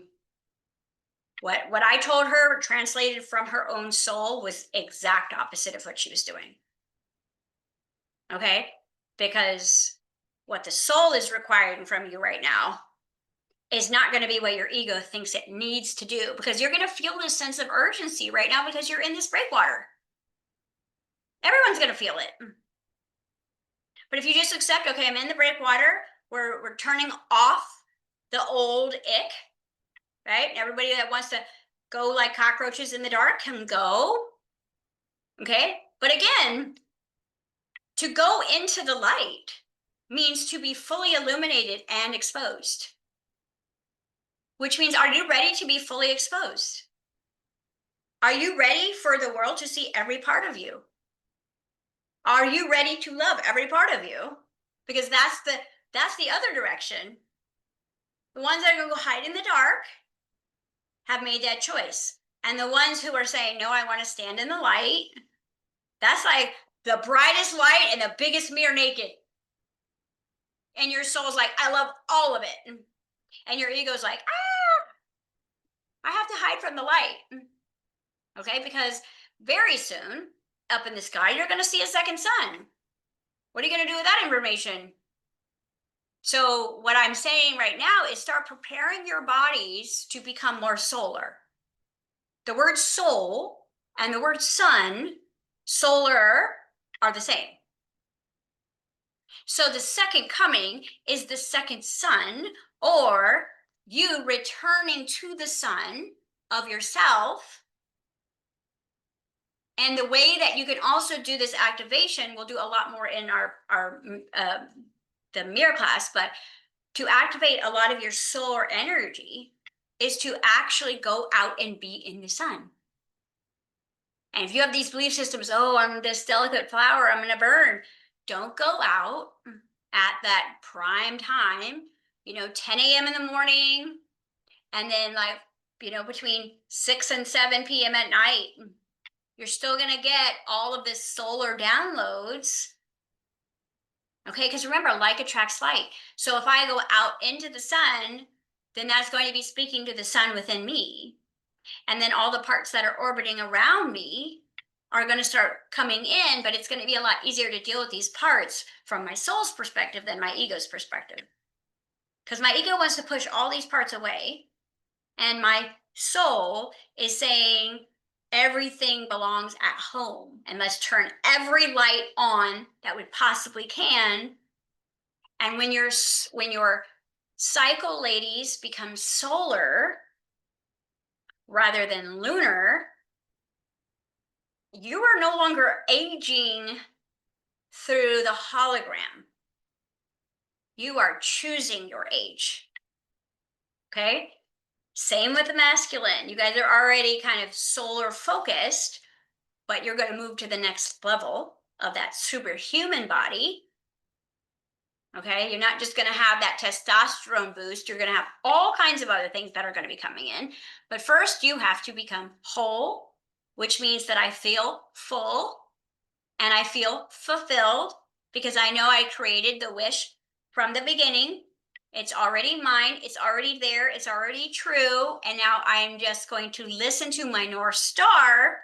what I told her, translated from her own soul, was exact opposite of what she was doing. Okay? Because what the soul is requiring from you right now is not going to be what your ego thinks it needs to do, because you're going to feel this sense of urgency right now because you're in this breakwater. Everyone's going to feel it. But if you just accept, okay, I'm in the breakwater, we're turning off the old ick, right? Everybody that wants to go like cockroaches in the dark can go. Okay? But again, to go into the light means to be fully illuminated and exposed. Which means, are you ready to be fully exposed? Are you ready for the world to see every part of you? Are you ready to love every part of you? Because that's the other direction. The ones that are going to go hide in the dark have made that choice. And the ones who are saying, no, I want to stand in the light, that's like the brightest light and the biggest mirror naked. And your soul's like, I love all of it. And your ego's like, I have to hide from the light. Okay, because very soon, up in the sky, you're going to see a second sun. What are you going to do with that information? So what I'm saying right now is start preparing your bodies to become more solar. The word soul and the word sun, solar, are the same. So the second coming is the second sun, or you returning to the sun of yourself. And the way that you can also do this activation, we'll do a lot more in the mirror class, but to activate a lot of your solar energy is to actually go out and be in the sun. And if you have these belief systems, oh, I'm this delicate flower, I'm gonna burn, don't go out at that prime time, 10 a.m. in the morning, and then like, between 6 and 7 p.m. at night. You're still going to get all of this solar downloads. Okay, because remember, like attracts like. So if I go out into the sun, then that's going to be speaking to the sun within me. And then all the parts that are orbiting around me are going to start coming in, but it's going to be a lot easier to deal with these parts from my soul's perspective than my ego's perspective. Because my ego wants to push all these parts away, and my soul is saying, everything belongs at home, and let's turn every light on that we possibly can. And when your cycle ladies become solar rather than lunar, you are no longer aging through the hologram. You are choosing your age. Okay? Same with the masculine. You guys are already kind of solar focused, but you're going to move to the next level of that superhuman body. Okay, you're not just going to have that testosterone boost. You're going to have all kinds of other things that are going to be coming in. But first, you have to become whole, which means that I feel full and I feel fulfilled because I know I created the wish from the beginning. It's already mine. It's already there. It's already true. And now I'm just going to listen to my North Star,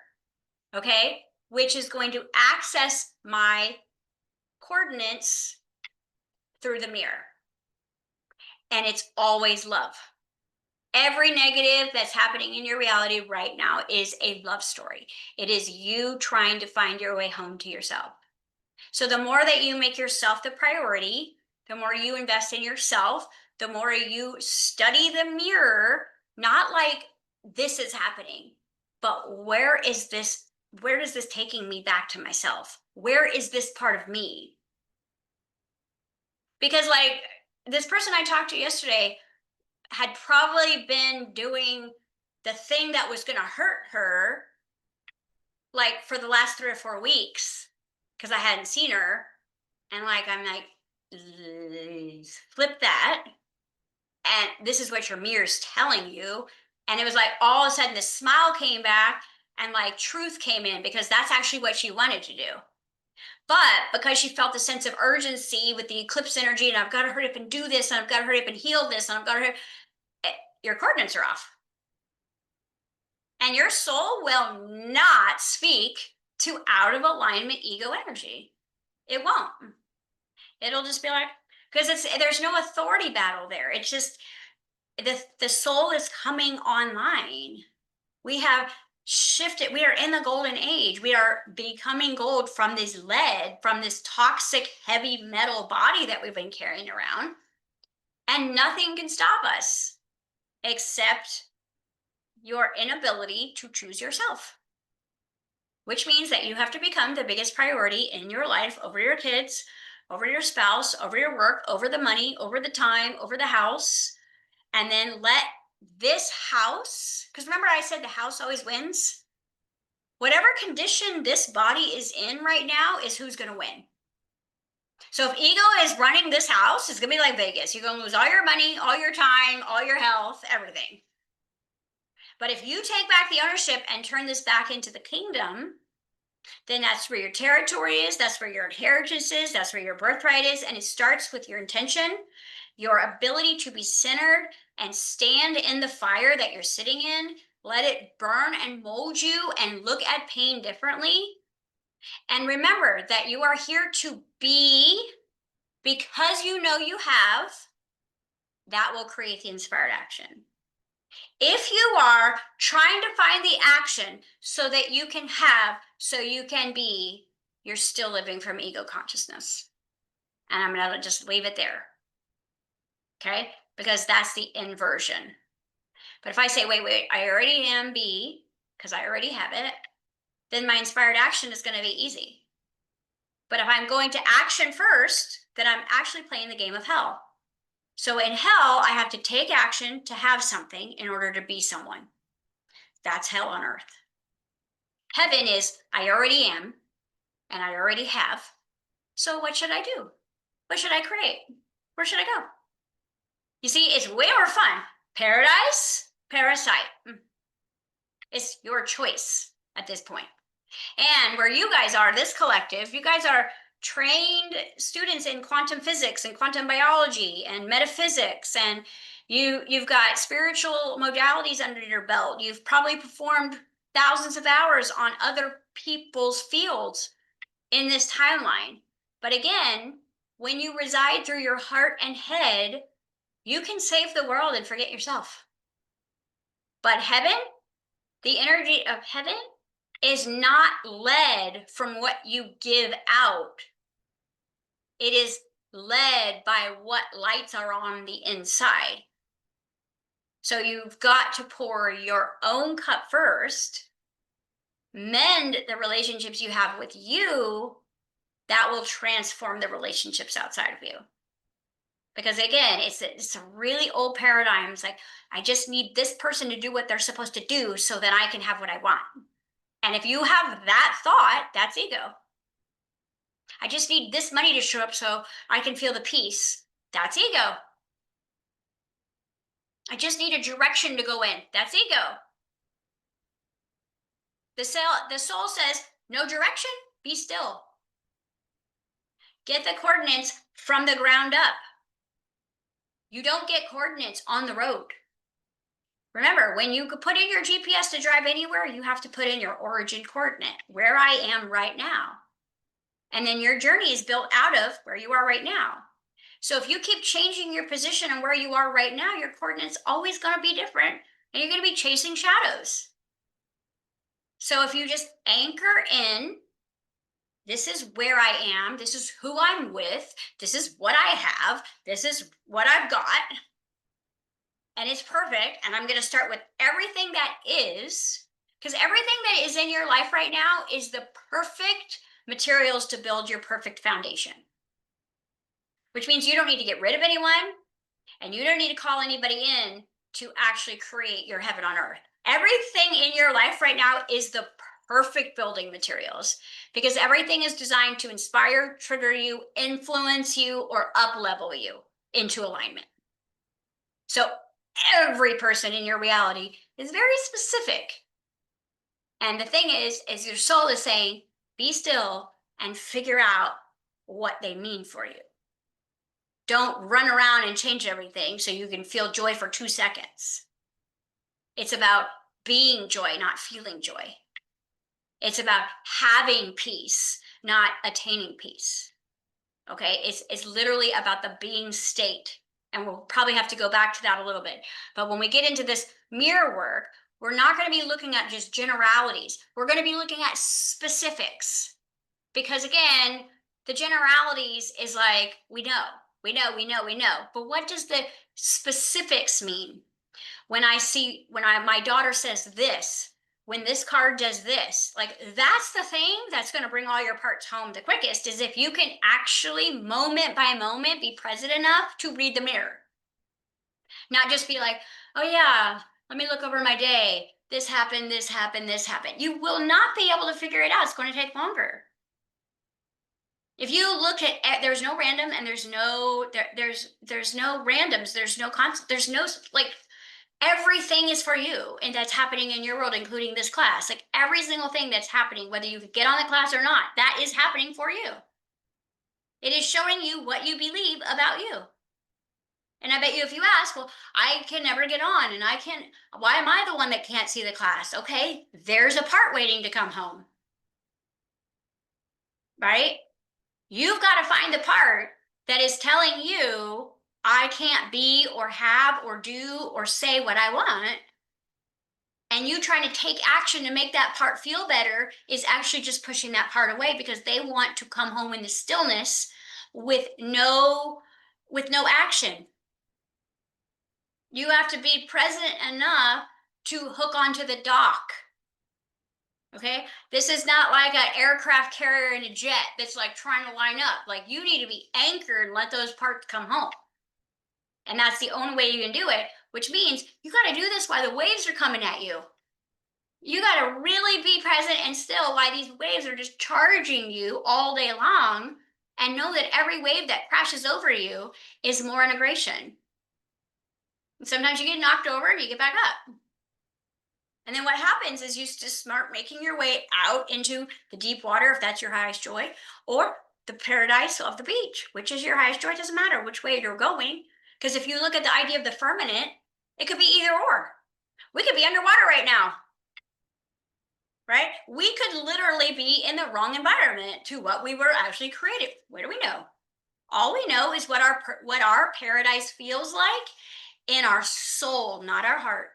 okay, which is going to access my coordinates through the mirror. And it's always love. Every negative that's happening in your reality right now is a love story. It is you trying to find your way home to yourself. So the more that you make yourself the priority, the more you invest in yourself, the more you study the mirror, not like this is happening, but where is this taking me back to myself? Where is this part of me? Because like this person I talked to yesterday had probably been doing the thing that was going to hurt her like for the last 3 or 4 weeks because I hadn't seen her. And like, I'm like, flip that. And this is what your mirror's telling you. And it was like all of a sudden the smile came back and like truth came in because that's actually what she wanted to do. But because she felt the sense of urgency with the eclipse energy, and I've got to hurry up and do this, and I've got to hurry up and heal this, and I've got to hurry, your coordinates are off. And your soul will not speak to out of alignment ego energy. It won't. It'll just be like, because there's no authority battle there. It's just the soul is coming online. We have shifted. We are in the golden age. We are becoming gold from this lead, from this toxic heavy metal body that we've been carrying around. And nothing can stop us except your inability to choose yourself, which means that you have to become the biggest priority in your life over your kids, over your spouse, over your work, over the money, over the time, over the house. And then let this house, because remember I said the house always wins. Whatever condition this body is in right now is who's going to win. So if ego is running this house, it's going to be like Vegas. You're going to lose all your money, all your time, all your health, everything. But if you take back the ownership and turn this back into the kingdom, then that's where your territory is, that's where your inheritance is, that's where your birthright is, and it starts with your intention, your ability to be centered and stand in the fire that you're sitting in, let it burn and mold you and look at pain differently. And remember that you are here to be, because you know you have, that will create the inspired action. If you are trying to find the action so that you can have, so you can be, you're still living from ego consciousness. And I'm going to just leave it there. Okay? Because that's the inversion. But if I say, wait, I already am B, because I already have it, then my inspired action is going to be easy. But if I'm going to action first, then I'm actually playing the game of hell. So in hell, I have to take action to have something in order to be someone. That's hell on earth. Heaven is, I already am, and I already have. So what should I do? What should I create? Where should I go? You see, it's way more fun. Paradise, parasite. It's your choice at this point. And where you guys are, this collective, you guys are trained students in quantum physics and quantum biology and metaphysics, and you've got spiritual modalities under your belt. You've probably performed thousands of hours on other people's fields in this timeline. But again, when you reside through your heart and head, you can save the world and forget yourself. But heaven, the energy of heaven, is not led from what you give out. It is led by what lights are on the inside. So you've got to pour your own cup first, mend the relationships you have with you, that will transform the relationships outside of you. Because again, it's a really old paradigm. It's like, I just need this person to do what they're supposed to do so that I can have what I want. And if you have that thought, that's ego. I just need this money to show up so I can feel the peace. That's ego. I just need a direction to go in. That's ego. The soul says, no direction, be still. Get the coordinates from the ground up. You don't get coordinates on the road. Remember, when you put in your GPS to drive anywhere, you have to put in your origin coordinate, where I am right now. And then your journey is built out of where you are right now. So if you keep changing your position and where you are right now, your coordinate's always going to be different, and you're going to be chasing shadows. So if you just anchor in, this is where I am, this is who I'm with, this is what I have, this is what I've got, and it's perfect, and I'm going to start with everything that is, because everything that is in your life right now is the perfect materials to build your perfect foundation. which means you don't need to get rid of anyone and you don't need to call anybody in to actually create your heaven on earth. Everything in your life right now is the perfect building materials because everything is designed to inspire, trigger you, influence you, or up level you into alignment. So every person in your reality is very specific. And the thing is your soul is saying, be still and figure out what they mean for you. Don't run around and change everything so you can feel joy for 2 seconds. It's about being joy, not feeling joy. It's about having peace, not attaining peace. Okay, it's literally about the being state. And we'll probably have to go back to that a little bit. But when we get into this mirror work, we're not going to be looking at just generalities. We're going to be looking at specifics. Because again, the generalities is like, we know. But what does the specifics mean? When my daughter says this, when this card does this, like that's the thing that's going to bring all your parts home the quickest is if you can actually moment by moment be present enough to read the mirror. Not just be like, oh yeah, let me look over my day. This happened, this happened, this happened. You will not be able to figure it out. It's going to take longer. If you look at, there's no random and there's no randoms, there's no constant, there's no like, everything is for you and that's happening in your world, including this class. Like every single thing that's happening, whether you get on the class or not, that is happening for you. It is showing you what you believe about you. And I bet you if you ask, well, I can never get on and why am I the one that can't see the class? Okay, there's a part waiting to come home. Right? You've got to find the part that is telling you, I can't be or have or do or say what I want. And you trying to take action to make that part feel better is actually just pushing that part away because they want to come home in the stillness with no action. You have to be present enough to hook onto the dock. Okay, this is not like an aircraft carrier and a jet that's like trying to line up. Like you need to be anchored and let those parts come home. And that's the only way you can do it, which means you got to do this while the waves are coming at you. You got to really be present and still while these waves are just charging you all day long and know that every wave that crashes over you is more integration. And sometimes you get knocked over and you get back up. And then what happens is you just start making your way out into the deep water, if that's your highest joy, or the paradise of the beach, which is your highest joy. It doesn't matter which way you're going. Because if you look at the idea of the firmament, it could be either or. We could be underwater right now. Right? We could literally be in the wrong environment to what we were actually created. What do we know? All we know is what our paradise feels like in our soul, not our heart.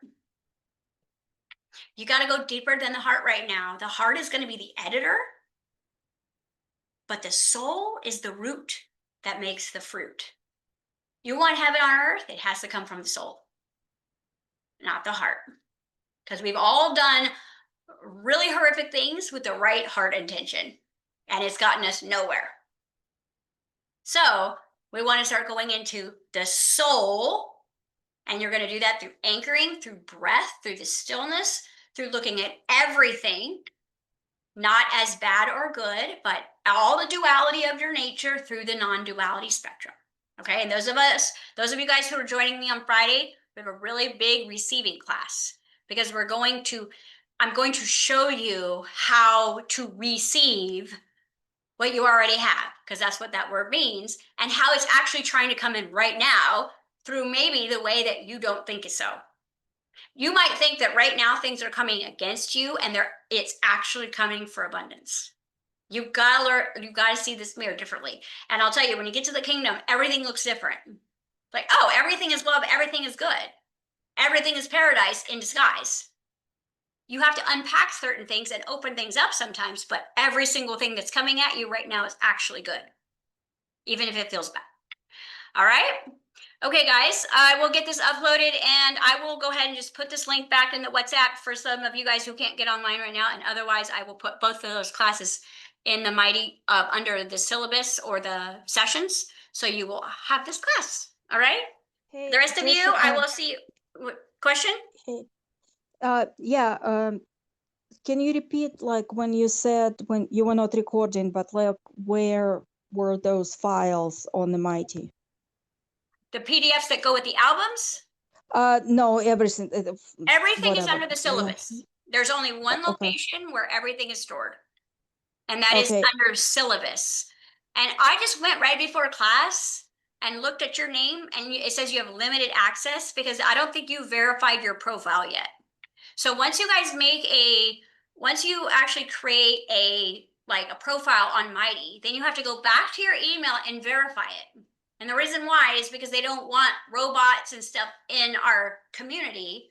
You got to go deeper than the heart right now. The heart is going to be the editor, but the soul is the root that makes the fruit. You want heaven on earth, it has to come from the soul, not the heart. Because we've all done really horrific things with the right heart intention, and it's gotten us nowhere. So we want to start going into the soul, and you're going to do that through anchoring, through breath, through the stillness, through looking at everything, not as bad or good, but all the duality of your nature through the non-duality spectrum. Okay, and those of you guys who are joining me on Friday, we have a really big receiving class because I'm going to show you how to receive what you already have, because that's what that word means, and how it's actually trying to come in right now through maybe the way that you don't think is so. You might think that right now things are coming against you and it's actually coming for abundance. You've got to learn, you've got to see this mirror differently. And I'll tell you, when you get to the kingdom, everything looks different. Like, oh, everything is love, everything is good. Everything is paradise in disguise. You have to unpack certain things and open things up sometimes, but every single thing that's coming at you right now is actually good, even if it feels bad. All right? Okay, guys, I will get this uploaded and I will go ahead and just put this link back in the WhatsApp for some of you guys who can't get online right now. And otherwise, I will put both of those classes in the Mighty under the syllabus or the sessions So you will have this class. All right. Hey, The rest of you, Tracy, I will see you. Question? Hey, yeah, can you repeat like when you said when you were not recording, but like where were those files on the Mighty? The PDFs that go with the albums? No, everything. Everything is Whatever. under the syllabus. There's only one Okay. location where everything is stored, and that is Okay. under syllabus. And I just went right before class and looked at your name, and it says you have limited access because I don't think you verified your profile yet. So once you guys once you actually create a profile on Mighty, then you have to go back to your email and verify it. And the reason why is because they don't want robots and stuff in our community.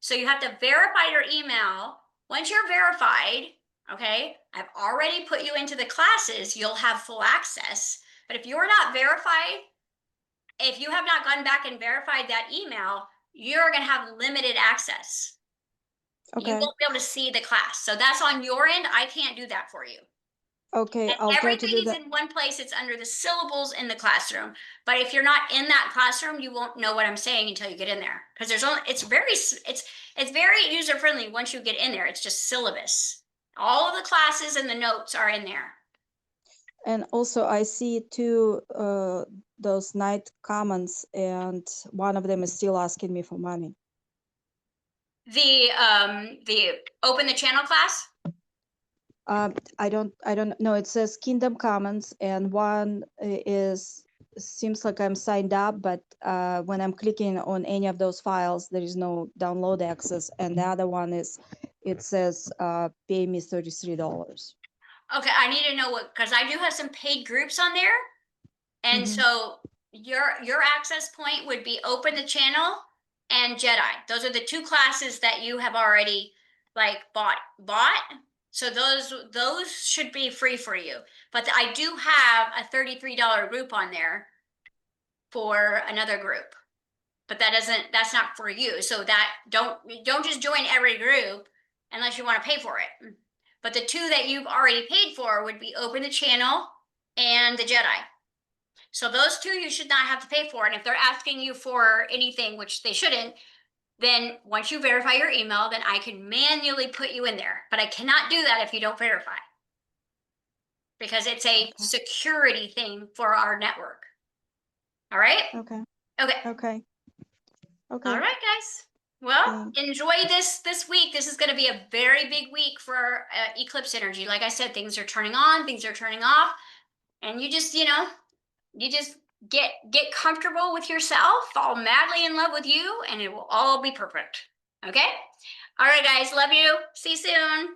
So you have to verify your email. Once you're verified, okay, I've already put you into the classes, you'll have full access. But if you're not verified, if you have not gone back and verified that email, you're going to have limited access. You Okay. won't be able to see the class. So that's on your end. I can't do that for you. Okay, And I'll try to everything do is that. in one place. It's under the syllables in the classroom. But if you're not in that classroom, you won't know what I'm saying until you get in there. Because there's only it's very user friendly once you get in there. It's just syllabus. All of the classes and the notes are in there. And also I see two those night comments, and one of them is still asking me for money. The open the channel class. I don't know. It says Kingdom Commons, and one is seems like I'm signed up, but when I'm clicking on any of those files, there is no download access. And the other one is, it says pay me $33. Okay, I need to know what, because I do have some paid groups on there. And so your access point would be open the channel and Jedi. Those are the two classes that you have already bought. So those should be free for you. But I do have a $33 group on there for another group. But that's not for you. So that don't just join every group unless you want to pay for it. But the two that you've already paid for would be open the channel and the Jedi. So those two you should not have to pay for. And if they're asking you for anything, which they shouldn't, then once you verify your email, then I can manually put you in there. But I cannot do that if you don't verify, because it's a security thing for our network. All right? Okay. Okay. Okay. Okay. All right, guys. Well, enjoy this week. This is going to be a very big week for eclipse energy. Like I said, things are turning on, things are turning off. And you just get comfortable with yourself, fall madly in love with you, and it will all be perfect. Okay? All right, guys. Love you. See you soon.